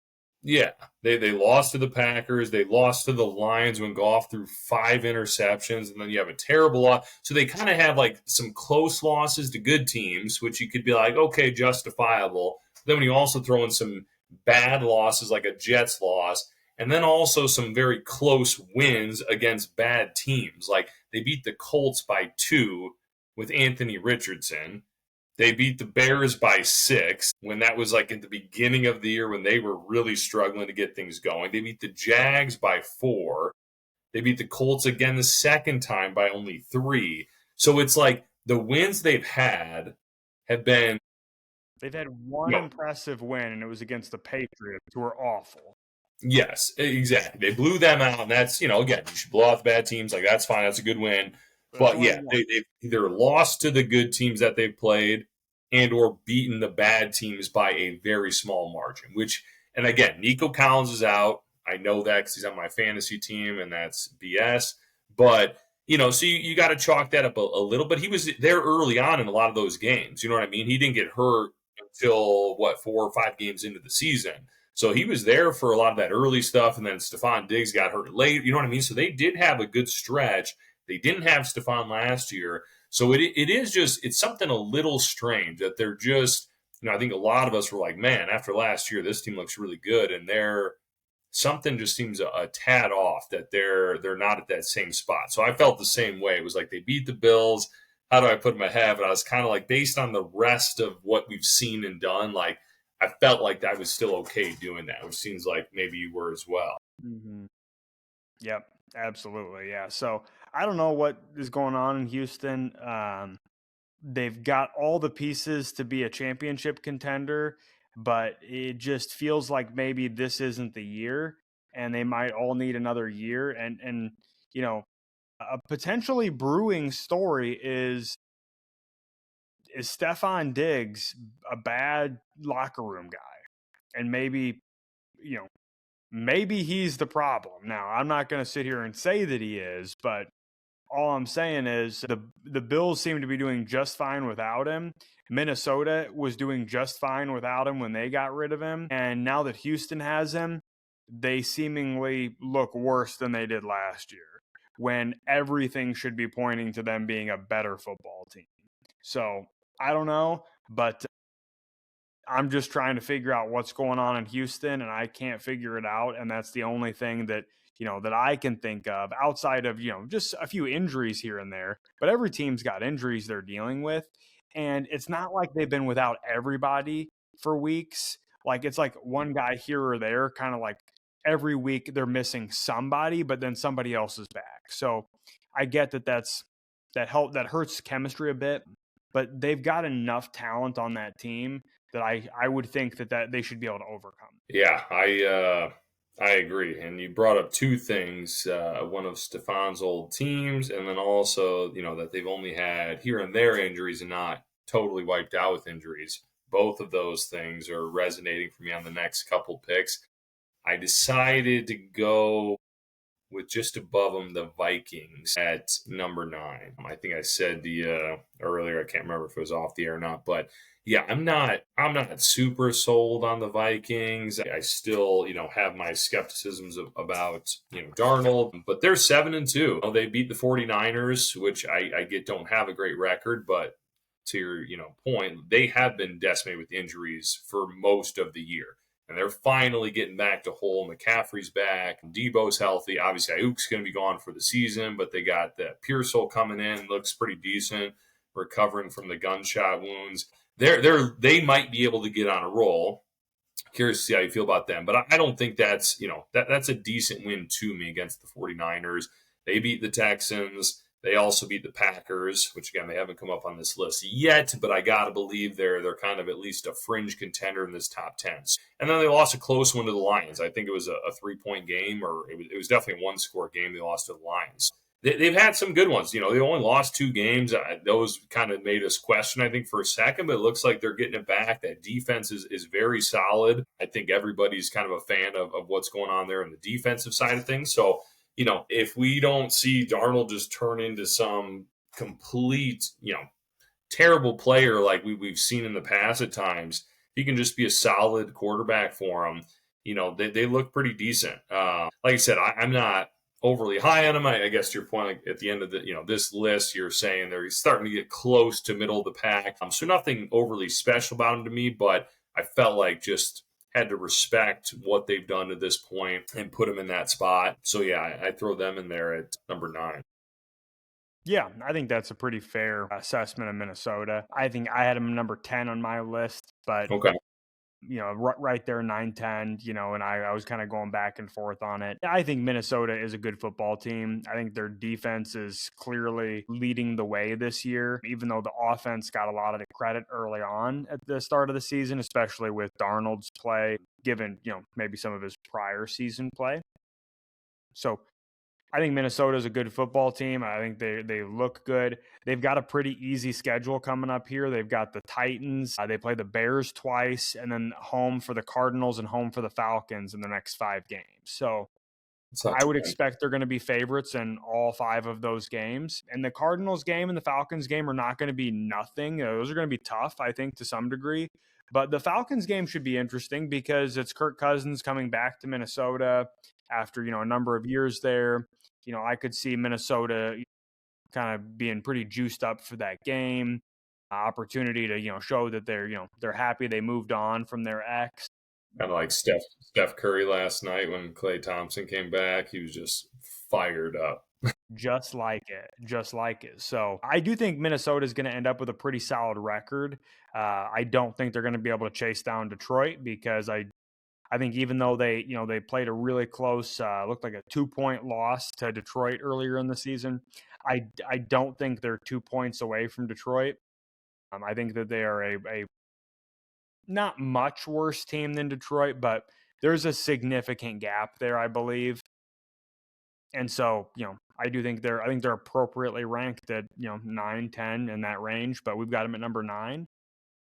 Yeah, they lost to the Packers. They lost to the Lions when Goff threw 5 interceptions, and then you have a terrible loss. So they kind of have like some close losses to good teams, which you could be like, okay, justifiable. Then when you also throw in some bad losses like a Jets loss, and then also some very close wins against bad teams, like they beat the Colts by 2 with Anthony Richardson. They beat the Bears by 6 when that was like at the beginning of the year when they were really struggling to get things going. They beat the Jags by 4. They beat the Colts again the second time by only 3. So it's like the wins they've had have been, They've had one you know, impressive win, and it was against the Patriots, who are awful. yes, exactly. They blew them out, and that's, again, you should blow out the bad teams. Like, that's fine. That's a good win. But that's But only yeah, one. they've either lost to the good teams that they've played and or beaten the bad teams by a very small margin, which, and again, Nico Collins is out. I know that because he's on my fantasy team, and that's BS. But, so you got to chalk that up a little. But he was there early on in a lot of those games. You know what I mean? He didn't get hurt until, 4 or 5 games into the season. So he was there for a lot of that early stuff, and then Stephon Diggs got hurt late. You know what I mean? So they did have a good stretch. They didn't have Stephon last year. So it is just, it's something a little strange that they're just, I think a lot of us were like, man, after last year, this team looks really good. And something just seems a tad off that they're not at that same spot. So I felt the same way. It was like they beat the Bills. How do I put them ahead? But I was kind of like, based on the rest of what we've seen and done, like, I felt like I was still okay doing that, which seems like maybe you were as well. Mm-hmm. Yep, absolutely. Yeah. So I don't know what is going on in Houston. They've got all the pieces to be a championship contender, but it just feels like maybe this isn't the year, and they might all need another year. And you know, a potentially brewing story is Stefan Diggs a bad locker room guy? And maybe, you know, maybe he's the problem. Now, I'm not going to sit here and say that he is, but all I'm saying is the Bills seem to be doing just fine without him. Minnesota was doing just fine without him when they got rid of him. And now that Houston has him, they seemingly look worse than they did last year when everything should be pointing to them being a better football team. So I don't know, but I'm just trying to figure out what's going on in Houston, and I can't figure it out. And that's the only thing that, that I can think of outside of, just a few injuries here and there. But every team's got injuries they're dealing with. And it's not like they've been without everybody for weeks. Like it's like one guy here or there, kind of like every week they're missing somebody, but then somebody else is back. So I get that hurts chemistry a bit, but they've got enough talent on that team that I would think that they should be able to overcome. Yeah, I agree. And you brought up two things: one of Stefan's old teams, and then also that they've only had here and there injuries and not totally wiped out with injuries. Both of those things are resonating for me on the next couple picks. I decided to go with just above them the Vikings at number 9. I think I said earlier, I can't remember if it was off the air or not, but yeah, I'm not super sold on the Vikings. I still, have my skepticisms about, Darnold, but they're 7-2. They beat the 49ers, which I get don't have a great record, but to your, point, they have been decimated with injuries for most of the year. And they're finally getting back to whole. McCaffrey's back. Debo's healthy. Obviously, Ayuk's going to be gone for the season, but they got that Pearsall coming in. Looks pretty decent, recovering from the gunshot wounds. They might be able to get on a roll. Curious to see how you feel about them. But I don't think that's, that's a decent win to me against the 49ers. They beat the Texans. They also beat the Packers, which, again, they haven't come up on this list yet, but I got to believe they're kind of at least a fringe contender in this top 10. And then they lost a close one to the Lions. I think it was a 3-point game, or it was definitely a one-score game they lost to the Lions. They've had some good ones. They only lost 2 games. Those kind of made us question, I think, for a second, but it looks like they're getting it back. That defense is very solid. I think everybody's kind of a fan of what's going on there on the defensive side of things. So, if we don't see Darnold just turn into some complete, terrible player like we've seen in the past at times, he can just be a solid quarterback for them. They look pretty decent. Like I said, I'm not overly high on him. I guess to your point, like at the end of this list, you're saying they're starting to get close to middle of the pack. So nothing overly special about him to me, but I felt like just had to respect what they've done to this point and put them in that spot. So yeah, I throw them in there at number 9. Yeah, I think that's a pretty fair assessment of Minnesota. I think I had them number 10 on my list, but Okay. Right there, 9-10, and I was kind of going back and forth on it. I think Minnesota is a good football team. I think their defense is clearly leading the way this year, even though the offense got a lot of the credit early on at the start of the season, especially with Darnold's play, given, maybe some of his prior season play. So I think Minnesota is a good football team. I think they look good. They've got a pretty easy schedule coming up here. They've got the Titans. They play the Bears twice, and then home for the Cardinals and home for the Falcons in the next 5 games. So I would expect they're going to be favorites in all 5 of those games. And the Cardinals game and the Falcons game are not going to be nothing. Those are going to be tough, I think, to some degree. But the Falcons game should be interesting because it's Kirk Cousins coming back to Minnesota after, a number of years there. I could see Minnesota kind of being pretty juiced up for that game. Opportunity to, show that they're happy they moved on from their ex. Kind of like Steph Curry last night when Klay Thompson came back. He was just fired up. Just like it. So I do think Minnesota is going to end up with a pretty solid record. I don't think they're going to be able to chase down Detroit because I I think even though they played a really close, looked like a 2-point loss to Detroit earlier in the season, I don't think they're 2 points away from Detroit. I think that they are a not much worse team than Detroit, but there's a significant gap there, I believe. And so, I think they're appropriately ranked at, 9, 10 in that range, but we've got them at number 9.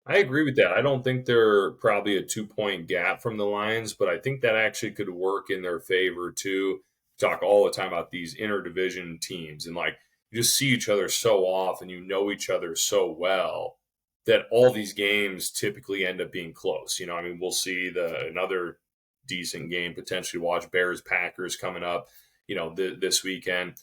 I agree with that. I don't think they're probably a 2 point gap from the Lions, but I think that actually could work in their favor too. Talk all the time about these interdivision teams, and like you just see each other so often, you know each other so well that all these games typically end up being close. I mean, we'll see another decent game potentially watch Bears Packers coming up, this weekend.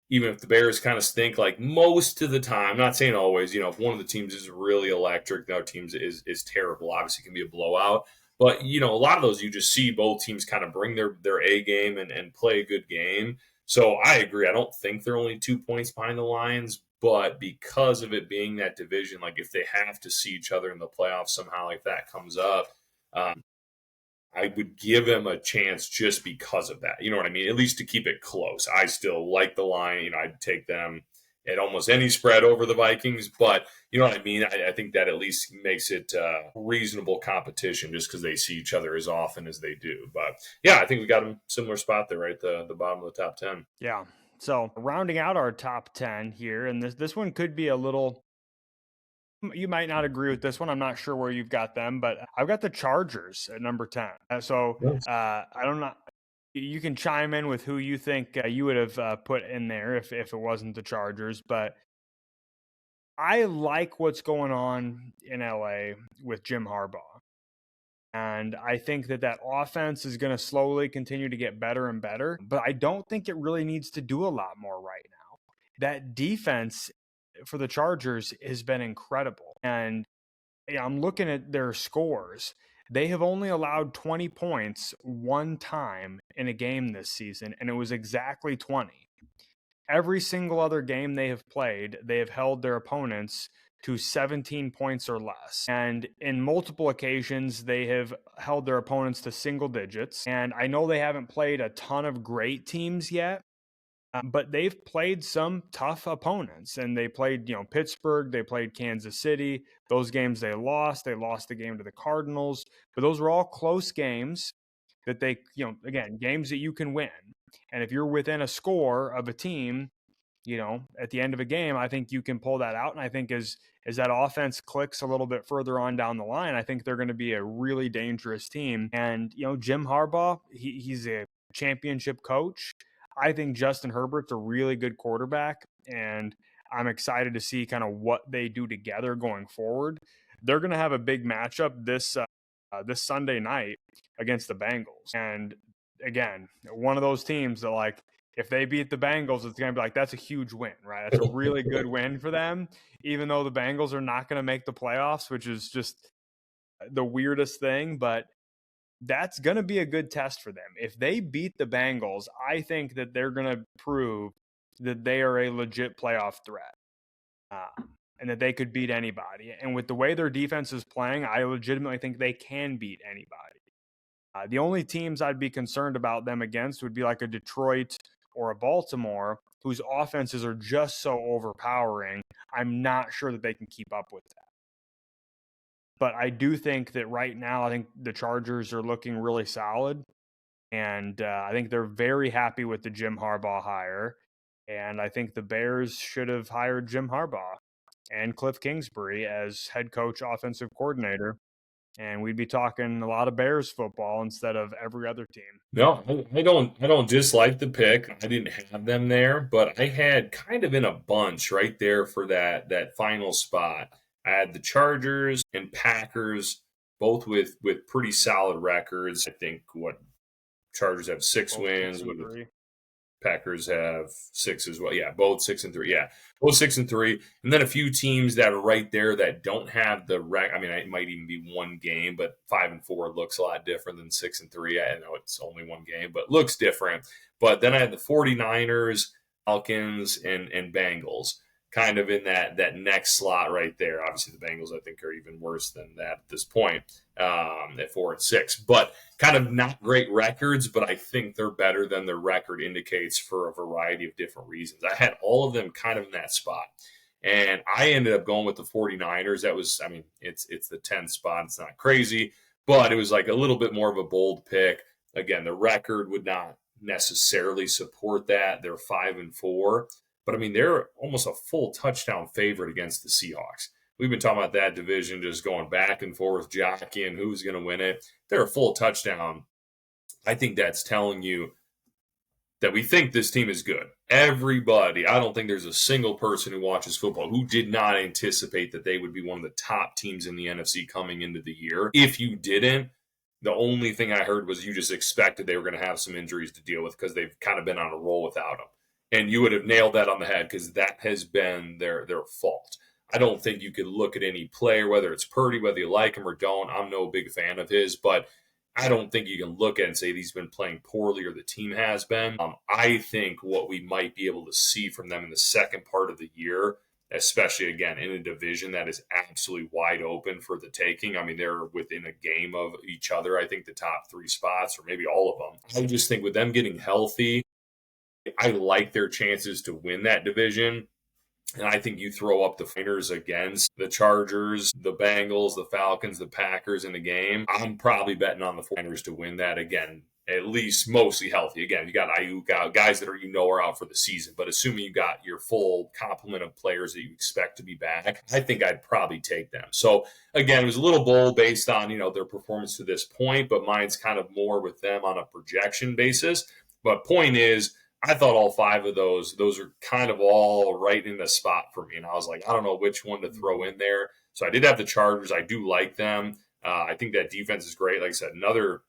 Even if the Bears kind of stink, like most of the time, not saying always, if one of the teams is really electric, the other team is terrible. Obviously, it can be a blowout. But, a lot of those you just see both teams kind of bring their A game and play a good game. So I agree. I don't think they're only 2 points behind the Lions, but because of it being that division, like if they have to see each other in the playoffs somehow, like that comes up, I would give them a chance just because of that. You know what I mean? At least to keep it close. I still like the line. I'd take them at almost any spread over the Vikings, but you know what I mean? I think that at least makes it reasonable competition just because they see each other as often as they do. But yeah, I think we got them similar spot there, right? The bottom of the top 10. Yeah. So rounding out our top 10 here, and this one could be a little, you might not agree with this one. I'm not sure where you've got them, but I've got the Chargers at number 10. I don't know. You can chime in with who you think you would have put in there if it wasn't the Chargers. But I like what's going on in LA with Jim Harbaugh. And I think that offense is going to slowly continue to get better and better. But I don't think it really needs to do a lot more right now. That defense for the Chargers has been incredible. And I'm looking at their scores. They have only allowed 20 points one time in a game this season, and it was exactly 20. Every single other game they have played, they have held their opponents to 17 points or less. And in multiple occasions, they have held their opponents to single digits. And I know they haven't played a ton of great teams yet, but they've played some tough opponents, and they played, Pittsburgh, they played Kansas City. Those games they lost. They lost the game to the Cardinals, but those were all close games that they, again, games that you can win. And if you're within a score of a team, at the end of a game, I think you can pull that out. And I think as that offense clicks a little bit further on down the line, I think they're going to be a really dangerous team. And, Jim Harbaugh, he's a championship coach. I think Justin Herbert's a really good quarterback, and I'm excited to see kind of what they do together going forward. They're going to have a big matchup this Sunday night against the Bengals. And again, one of those teams that, like, if they beat the Bengals, it's going to be like, that's a huge win, right? That's a really good win for them, even though the Bengals are not going to make the playoffs, which is just the weirdest thing. But that's going to be a good test for them. If they beat the Bengals, I think that they're going to prove that they are a legit playoff threat and that they could beat anybody. And with the way their defense is playing, I legitimately think they can beat anybody. The only teams I'd be concerned about them against would be like a Detroit or a Baltimore, whose offenses are just so overpowering. I'm not sure that they can keep up with that. But I do think that right now, I think the Chargers are looking really solid. And I think they're very happy with the Jim Harbaugh hire. And I think the Bears should have hired Jim Harbaugh and Cliff Kingsbury as head coach, offensive coordinator. And we'd be talking a lot of Bears football instead of every other team. No, I don't dislike the pick. I didn't have them there, but I had kind of in a bunch right there for that final spot. I had the Chargers and Packers, both with pretty solid records. I think Chargers have 6 wins, Packers have 6 as well. Yeah, both 6-3. Yeah, both 6-3, and then a few teams that are right there that don't have the I mean, it might even be one game, but 5-4 looks a lot different than 6-3. I know it's only one game, but looks different. But then I had the 49ers, Falcons, and Bengals. kind of in that next slot right there. Obviously, the Bengals, I think, are even worse than that at this point at 4-6. But kind of not great records, but I think they're better than their record indicates for a variety of different reasons. I had all of them kind of in that spot. And I ended up going with the 49ers. That was, I mean, it's the 10th spot. It's not crazy, but it was like a little bit more of a bold pick. Again, the record would not necessarily support that. They're 5-4. But I mean, they're almost a full touchdown favorite against the Seahawks. We've been talking about that division just going back and forth, jockeying who's going to win it. They're a full touchdown. I think that's telling you that we think this team is good. Everybody, I don't think there's a single person who watches football who did not anticipate that they would be one of the top teams in the NFC coming into the year. If you didn't, the only thing I heard was you just expected they were going to have some injuries to deal with because they've kind of been on a roll without them. And you would have nailed that on the head because that has been their fault. I don't think you could look at any player, whether it's Purdy, whether you like him or don't. I'm no big fan of his, but I don't think you can look at it and say he's been playing poorly or the team has been. I think what we might be able to see from them in the second part of the year, especially again in a division that is absolutely wide open for the taking. I mean, they're within a game of each other. I think the top three spots, or maybe all of them. I just think with them getting healthy, I like their chances to win that division. And I think you throw up the Niners against the Chargers, the Bengals, the Falcons, the Packers in the game. I'm probably betting on the Niners to win that again, at least mostly healthy. Again, you got Ayuk, guys that are out for the season. But assuming you got your full complement of players that you expect to be back, I think I'd probably take them. So again, it was a little bold based on their performance to this point, but mine's kind of more with them on a projection basis. But point is, I thought all five of those are kind of all right in the spot for me. And I was like, I don't know which one to throw in there. So I did have the Chargers. I do like them. I think that defense is great. Like I said, another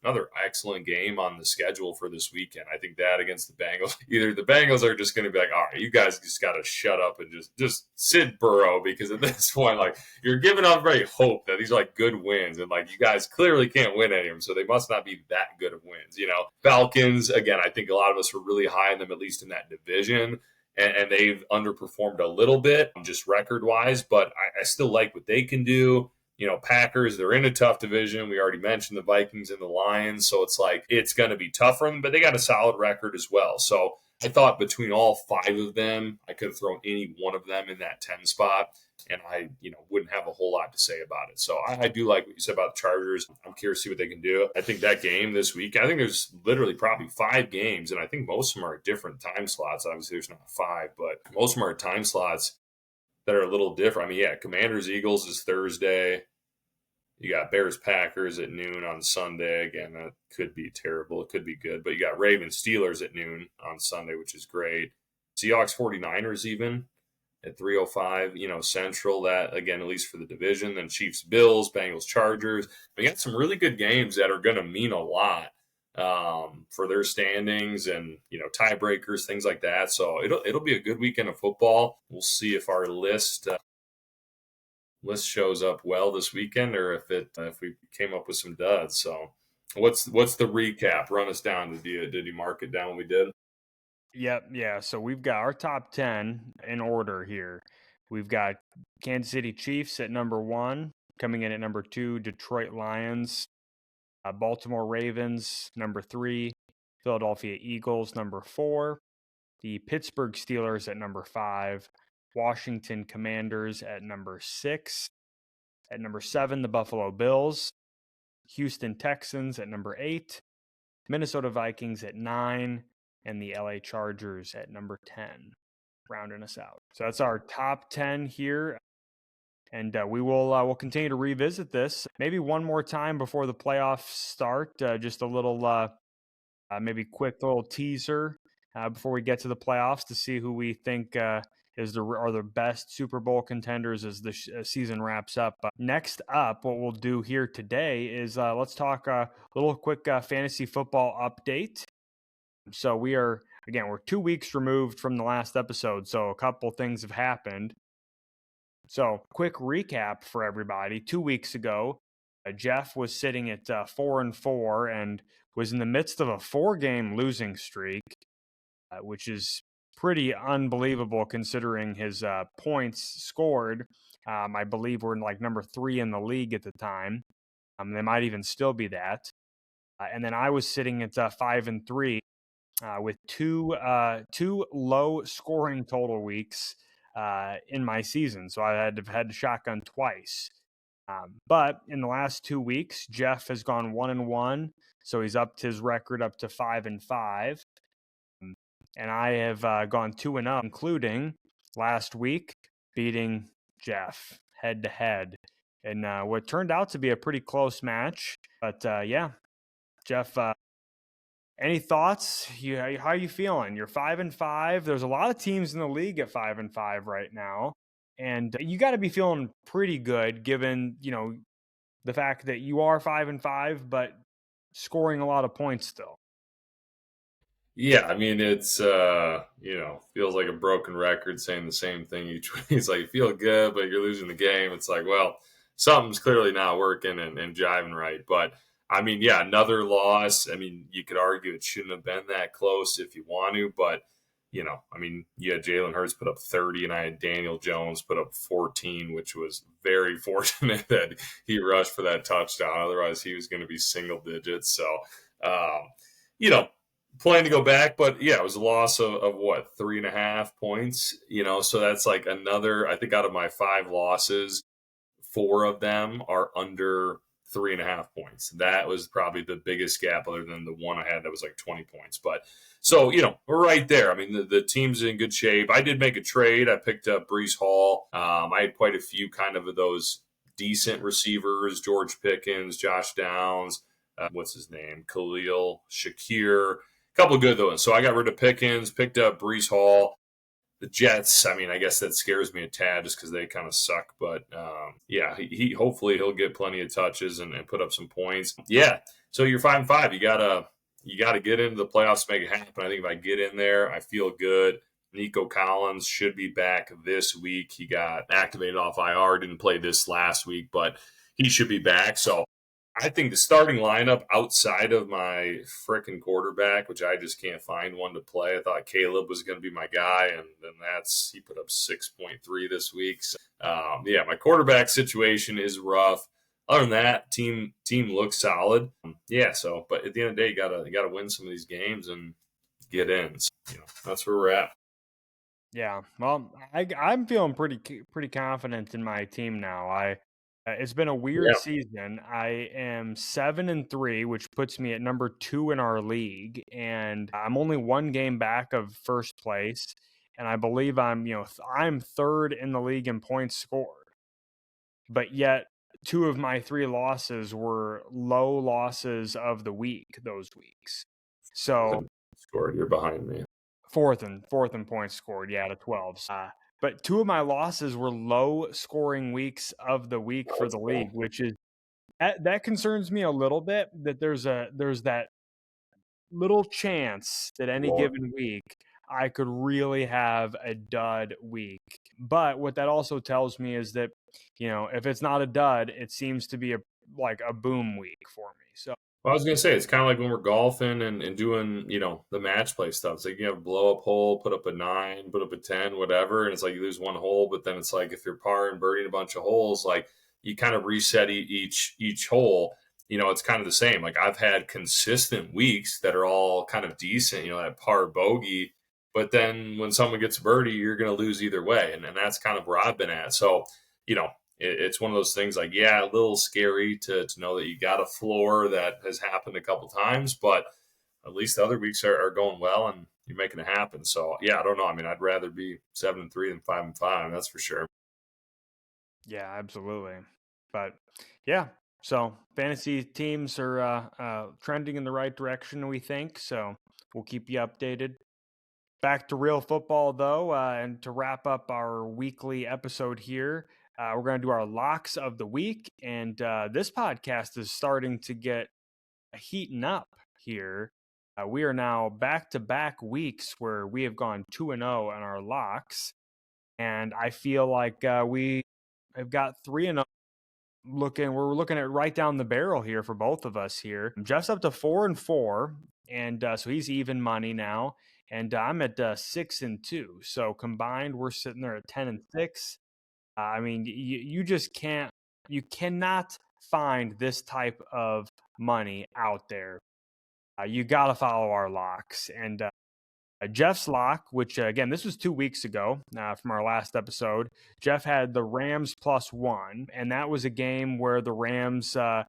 excellent game on the schedule for this weekend. I think that against the Bengals, either the Bengals are just going to be like, all right, you guys just got to shut up and just sit Burrow, because at this point, like, you're giving everybody hope that these are like good wins, and like you guys clearly can't win any of them, so they must not be that good of wins. Falcons, again, I think a lot of us were really high on them, at least in that division. And they've underperformed a little bit just record wise, but I still like what they can do. Packers, they're in a tough division. We already mentioned the Vikings and the Lions. So it's like, it's going to be tough for them, but they got a solid record as well. So I thought between all five of them, I could have thrown any one of them in that 10 spot, and I, wouldn't have a whole lot to say about it. So I do like what you said about the Chargers. I'm curious to see what they can do. I think that game this week, I think there's literally probably 5 games, and I think most of them are at different time slots. Obviously, there's not 5, but most of them are at time slots that are a little different. I mean, yeah, Commanders Eagles is Thursday. You got Bears Packers at noon on Sunday. Again, that could be terrible. It could be good. But you got Ravens Steelers at noon on Sunday, which is great. Seahawks 49ers even at 3:05, Central. That, again, at least for the division. Then Chiefs Bills, Bengals Chargers. We got some really good games that are going to mean a lot for their standings and tiebreakers, things like that. So it'll be a good weekend of football. We'll see if our list shows up well this weekend, or if we came up with some duds. So what's the recap? Run us down. Did you mark it down when we did? Yep, yeah. So we've got our top 10 in order here. We've got Kansas City Chiefs at number 1, coming in at number 2, Detroit Lions, Baltimore Ravens, number 3, Philadelphia Eagles, number 4, the Pittsburgh Steelers at number 5, Washington Commanders at number 6, at number 7, the Buffalo Bills, Houston Texans at number 8, Minnesota Vikings at 9, and the LA Chargers at number 10, rounding us out. So that's our top 10 here. And we'll continue to revisit this maybe one more time before the playoffs start. Just a little, maybe quick little teaser before we get to the playoffs to see who we think are the best Super Bowl contenders as the season wraps up. Next up, what we'll do here today is let's talk a little quick fantasy football update. So we're 2 weeks removed from the last episode, so a couple things have happened. So quick recap for everybody. 2 weeks ago, Jeff was sitting at 4-4 and was in the midst of a 4-game losing streak, which is pretty unbelievable considering his points scored. I believe we're in like number 3 in the league at the time. They might even still be that. And then I was sitting at 5-3 with two low scoring total weeks in my season. So I had to shotgun twice. But in the last 2 weeks, Jeff has gone 1-1, so he's upped his record up to 5-5. And I have gone 2-0, including last week beating Jeff head to head, and what turned out to be a pretty close match. But yeah, Jeff, any thoughts? How are you feeling? You're 5-5. There's a lot of teams in the league at 5-5 right now, and you got to be feeling pretty good, given the fact that you are 5-5, but scoring a lot of points still. Yeah, I mean it's feels like a broken record saying the same thing each week. It's like you feel good, but you're losing the game. It's like, well, something's clearly not working and jiving right. But I mean, yeah, another loss. I mean, you could argue it shouldn't have been that close if you want to, but I mean, you had Jalen Hurts put up 30, and I had Daniel Jones put up 14, which was very fortunate that he rushed for that touchdown. Otherwise, he was going to be single digits. So, you know, planning to go back, but yeah, it was a loss of what, 3.5 points, so that's like another, I think out of my 5 losses, 4 of them are under 3.5 points. That was probably the biggest gap other than the one I had that was like 20 points. But so, we're right there. I mean, the team's in good shape. I did make a trade. I picked up Breece Hall. I had quite a few kind of those decent receivers, George Pickens, Josh Downs, what's his name? Khalil Shakir. Couple of good ones. So I got rid of Pickens, picked up Breece Hall. The Jets, I mean, I guess that scares me a tad just because they kind of suck. But yeah, he hopefully he'll get plenty of touches and put up some points. Yeah, so you're 5-5. You gotta get into the playoffs to make it happen. I think if I get in there, I feel good. Nico Collins should be back this week. He got activated off IR, didn't play this last week, but he should be back. So I think the starting lineup outside of my frickin' quarterback, which I just can't find one to play. I thought Caleb was going to be my guy, and then he put up 6.3 this week. So, yeah, my quarterback situation is rough. Other than that, team looks solid. Yeah, but at the end of the day, you gotta win some of these games and get in. So, that's where we're at. Yeah, well, I'm feeling pretty confident in my team now. It's been a weird Yeah. season. I am 7-3, which puts me at number 2 in our league, and I'm only 1 game back of first place. And I believe I'm 3rd in the league in points scored. But yet, 2 of my 3 losses were low losses of the week. Those weeks, so Scored. You're behind me. fourth in points scored, yeah, out of 12. But 2 of my losses were low scoring weeks of the week for the league, which is that concerns me a little bit, that there's that little chance that any given week I could really have a dud week. But what that also tells me is that, if it's not a dud, it seems to be a boom week for me. So Well, I was gonna say it's kind of like when we're golfing and doing the match play stuff. It's like you have a blow up hole, put up a 9, put up a 10, whatever, and it's like you lose one hole, but then it's like if you're par and birdieing a bunch of holes, like you kind of reset each hole. It's kind of the same. Like I've had consistent weeks that are all kind of decent. That par bogey, but then when someone gets a birdie, you're gonna lose either way, and that's kind of where I've been at. So it's one of those things like, yeah, a little scary to know that you got a floor that has happened a couple times, but at least the other weeks are going well and you're making it happen. So, yeah, I don't know. I mean, I'd rather be 7-3 than 5-5. That's for sure. yeah, absolutely. But yeah, so fantasy teams are trending in the right direction, we think. So we'll keep you updated. Back to real football, though, and to wrap up our weekly episode here, we're going to do our locks of the week. And this podcast is starting to get heating up here. We are now back-to-back weeks where we have gone 2-0 on our locks. And I feel like we have got 3-0. We're looking at right down the barrel here for both of us here. Jeff's up to 4-4, and so he's even money now. and I'm at 6-2. So combined, we're sitting there at 10-6. I mean, you just can't, you cannot find this type of money out there. You got to follow our locks. And Jeff's lock, which again, this was 2 weeks ago from our last episode. Jeff had the Rams +1, and that was a game where the Rams were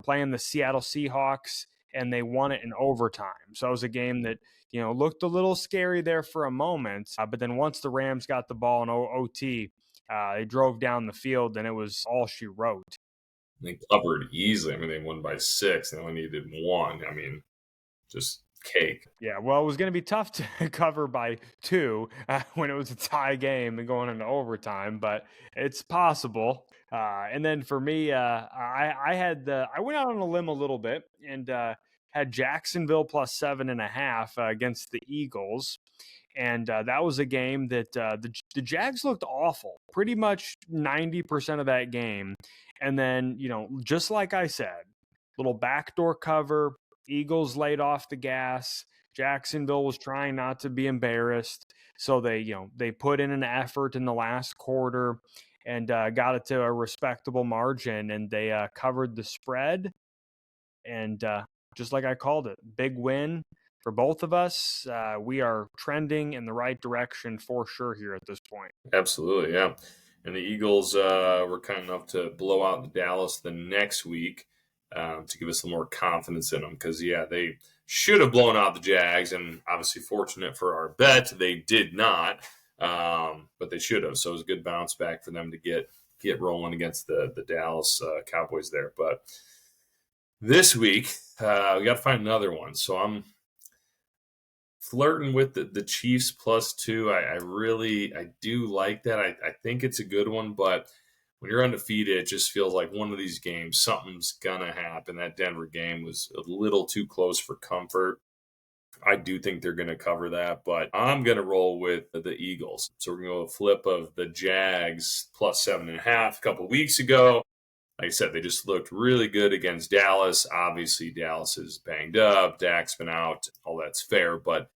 playing the Seattle Seahawks, and they won it in overtime. So it was a game that looked a little scary there for a moment, but then once the Rams got the ball in OT, they drove down the field, and it was all she wrote. They covered easily. I mean, they won by 6. They only needed 1. I mean, just cake. Yeah, well, it was going to be tough to cover by 2 when it was a tie game and going into overtime, but it's possible. And then for me, I went out on a limb a little bit and had Jacksonville +7.5 against the Eagles. And that was a game that the Jags looked awful pretty much 90% of that game. And then, just like I said, little backdoor cover, Eagles laid off the gas. Jacksonville was trying not to be embarrassed. So they put in an effort in the last quarter and got it to a respectable margin, and they covered the spread. And just like I called it, big win for both of us. We are trending in the right direction for sure here at this point. Absolutely, yeah. And the Eagles were kind enough to blow out the Dallas the next week to give us some more confidence in them because, yeah, they should have blown out the Jags, and obviously fortunate for our bet, they did not, but they should have. So it was a good bounce back for them to get rolling against the Dallas Cowboys there. But this week, we got to find another one. So I'm flirting with the Chiefs +2. I do like that. I think it's a good one, but when you're undefeated, it just feels like one of these games, something's gonna happen. That Denver game was a little too close for comfort. I do think they're going to cover that, but I'm going to roll with the Eagles. So we're going to go a flip of the Jags +7.5 a couple weeks ago. Like I said, they just looked really good against Dallas. Obviously, Dallas is banged up. Dak's been out. All that's fair, but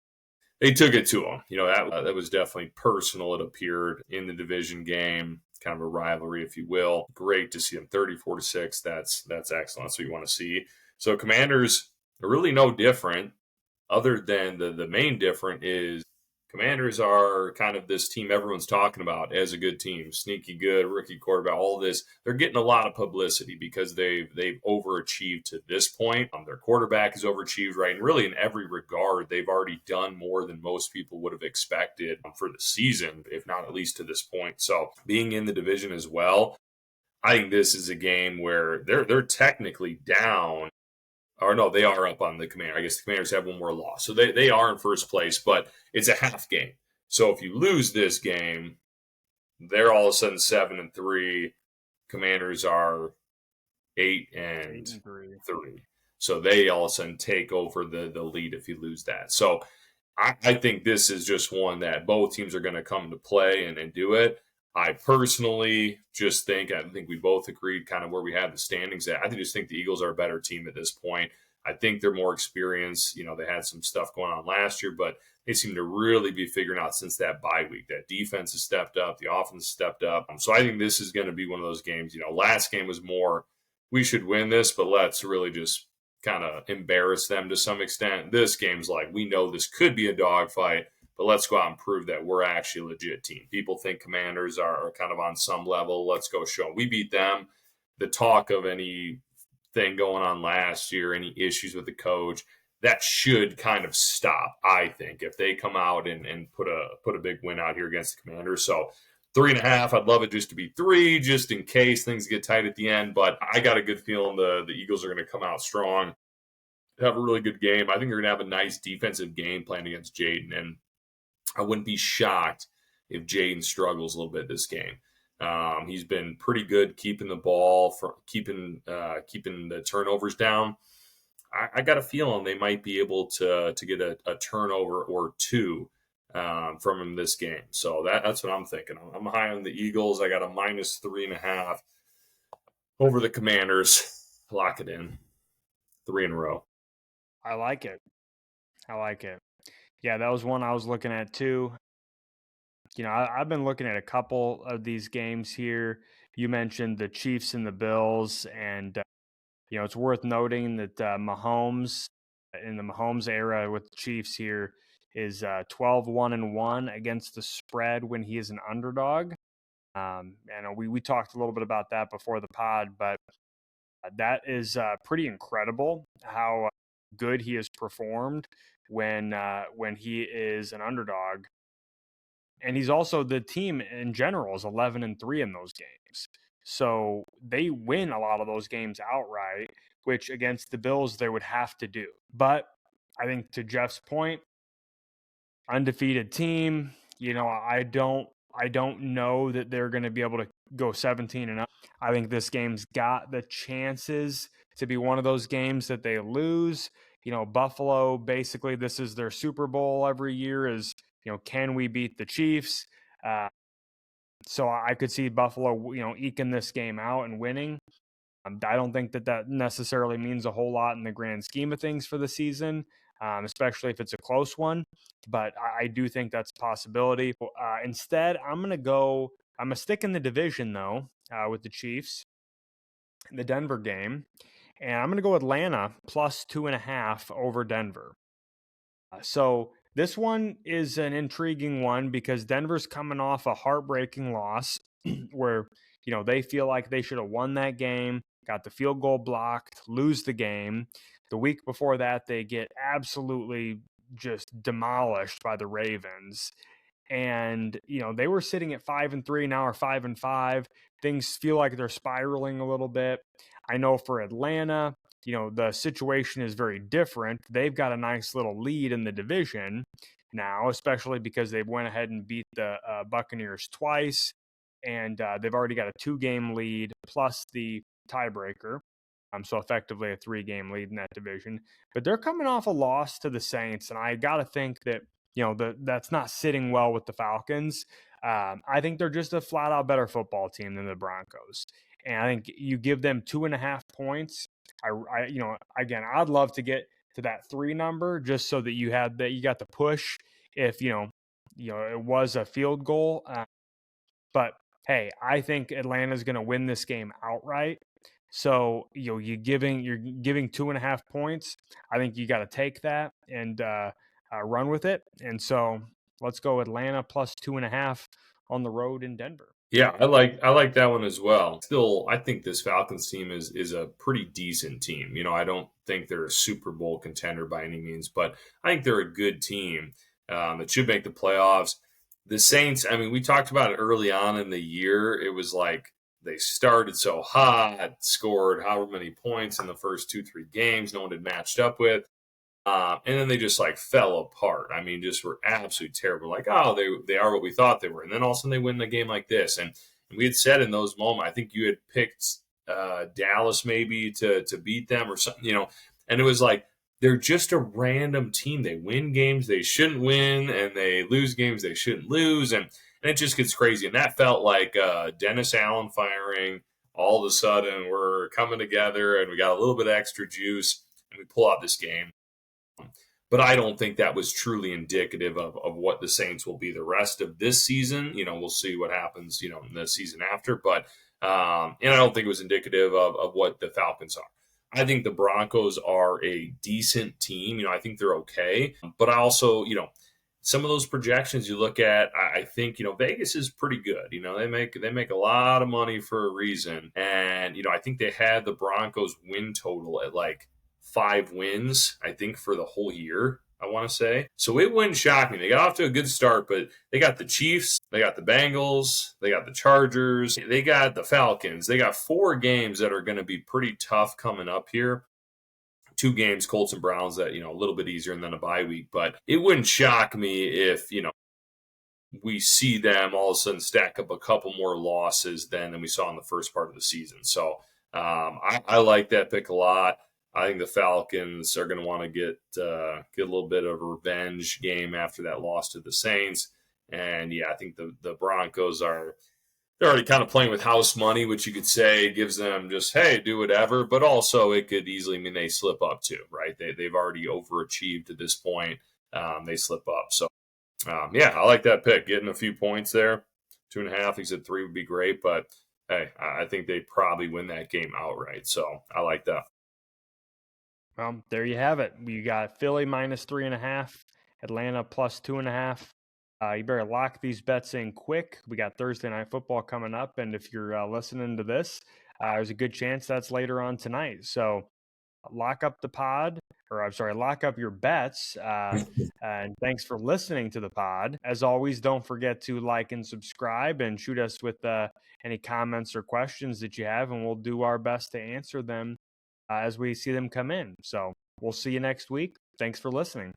they took it to them. That was definitely personal. It appeared in the division game, kind of a rivalry, if you will. Great to see them 34-6. That's excellent. That's what you want to see. So Commanders are really no different, other than the main difference is Commanders are kind of this team everyone's talking about as a good team, sneaky good, rookie quarterback, all this. They're getting a lot of publicity because they've overachieved to this point. Their quarterback has overachieved, right? And really in every regard, they've already done more than most people would have expected for the season, if not at least to this point. So being in the division as well, I think this is a game where they're technically down. Or no, they are up on the Commander. I guess the Commanders have one more loss. So they are in first place, but it's a half game. So if you lose this game, they're all of a sudden 7-3. Commanders are 8-3. So they all of a sudden take over the lead if you lose that. So I think this is just one that both teams are going to come to play and do it. I personally just think, I think we both agreed kind of where we have the standings at. I just think the Eagles are a better team at this point. I think they're more experienced. They had some stuff going on last year, but they seem to really be figuring out since that bye week. That defense has stepped up. The offense has stepped up. So I think this is going to be one of those games. Last game was more, we should win this, but let's really just kind of embarrass them to some extent. This game's like, we know this could be a dogfight, but let's go out and prove that we're actually a legit team. People think Commanders are kind of on some level. Let's go show them. We beat them. The talk of anything going on last year, any issues with the coach, that should kind of stop, I think, if they come out and put a big win out here against the Commanders. So 3.5, I'd love it just to be 3, just in case things get tight at the end. But I got a good feeling the Eagles are going to come out strong, have a really good game. I think they're going to have a nice defensive game plan against Jaden, and I wouldn't be shocked if Jaden struggles a little bit this game. He's been pretty good keeping the ball, keeping the turnovers down. I got a feeling they might be able to get a turnover or two from him this game. So that's what I'm thinking. I'm high on the Eagles. I got a -3.5 over the Commanders. Lock it in. 3 in a row. I like it. Yeah, that was one I was looking at too. I've been looking at a couple of these games here. You mentioned the Chiefs and the Bills, and it's worth noting that Mahomes in the Mahomes era with the Chiefs here is 12-1-1 against the spread when he is an underdog. And we talked a little bit about that before the pod, but that is pretty incredible how good he has performed when he is an underdog. And he's also, the team in general is 11-3 in those games. So they win a lot of those games outright, which against the Bills they would have to do. But I think to Jeff's point, undefeated team, I don't know that they're going to be able to go 17-0. I think this game's got the chances to be one of those games that they lose. Buffalo, basically this is their Super Bowl every year, is can we beat the Chiefs? So I could see Buffalo, eking this game out and winning. I don't think that necessarily means a whole lot in the grand scheme of things for the season, especially if it's a close one. But I do think that's a possibility. Instead, I'm going to stick in the division, though, with the Chiefs in the Denver game. And I'm going to go Atlanta plus 2.5 over Denver. So this one is an intriguing one because Denver's coming off a heartbreaking loss where, they feel like they should have won that game, got the field goal blocked, lose the game. The week before that, they get absolutely just demolished by the Ravens. And, they were sitting at 5-3, now are 5-5. Things feel like they're spiraling a little bit. I know for Atlanta, the situation is very different. They've got a nice little lead in the division now, especially because they went ahead and beat the Buccaneers twice, and they've already got a 2-game lead plus the tiebreaker. So effectively a 3-game lead in that division. But they're coming off a loss to the Saints, and I got to think that, that's not sitting well with the Falcons. I think they're just a flat-out better football team than the Broncos. And I think you give them 2.5 points. Again, I'd love to get to that 3 number just so that you got the push if, it was a field goal. But hey, I think Atlanta's going to win this game outright. So you're giving 2.5 points. I think you got to take that and run with it. And so let's go Atlanta plus 2.5 on the road in Denver. Yeah, I like that one as well. Still, I think this Falcons team is a pretty decent team. I don't think they're a Super Bowl contender by any means, but I think they're a good team that should make the playoffs. The Saints, I mean, we talked about it early on in the year. It was like they started so hot, scored however many points in the first 2-3 games no one had matched up with. And then they just like fell apart. I mean, just were absolutely terrible. Like, oh, they are what we thought they were. And then all of a sudden they win a game like this. And we had said in those moments, I think you had picked Dallas maybe to beat them or something, and it was like they're just a random team. They win games they shouldn't win, and they lose games they shouldn't lose. And it just gets crazy. And that felt like Dennis Allen firing. All of a sudden, we're coming together and we got a little bit of extra juice and we pull out this game. But I don't think that was truly indicative of what the Saints will be the rest of this season. We'll see what happens, in the season after. But and I don't think it was indicative of what the Falcons are. I think the Broncos are a decent team. I think they're okay. But I also, some of those projections you look at, I think, Vegas is pretty good. They make a lot of money for a reason. And, I think they had the Broncos win total at like 5 wins, I think, for the whole year, I want to say. So it wouldn't shock me. They got off to a good start, but they got the Chiefs, they got the Bengals, they got the Chargers, they got the Falcons. They got 4 games that are going to be pretty tough coming up here. 2 games, Colts and Browns, that, a little bit easier and then a bye week. But it wouldn't shock me if, we see them all of a sudden stack up a couple more losses than we saw in the first part of the season. So I like that pick a lot. I think the Falcons are going to want to get a little bit of a revenge game after that loss to the Saints. And yeah, I think the Broncos they're already kind of playing with house money, which you could say gives them just, hey, do whatever. But also it could easily mean they slip up too, right? They've already overachieved at this point. they slip up. So, yeah, I like that pick. Getting a few points there, 2.5. He said 3 would be great, but hey, I think they probably win that game outright. So I like that. Well, there you have it. You got Philly minus 3.5, Atlanta plus 2.5. You better lock these bets in quick. We got Thursday Night Football coming up, and if you're listening to this, there's a good chance that's later on tonight. So lock up the pod, or I'm sorry, lock up your bets. And thanks for listening to the pod. As always, don't forget to like and subscribe and shoot us with any comments or questions that you have, and we'll do our best to answer them as we see them come in. So we'll see you next week. Thanks for listening.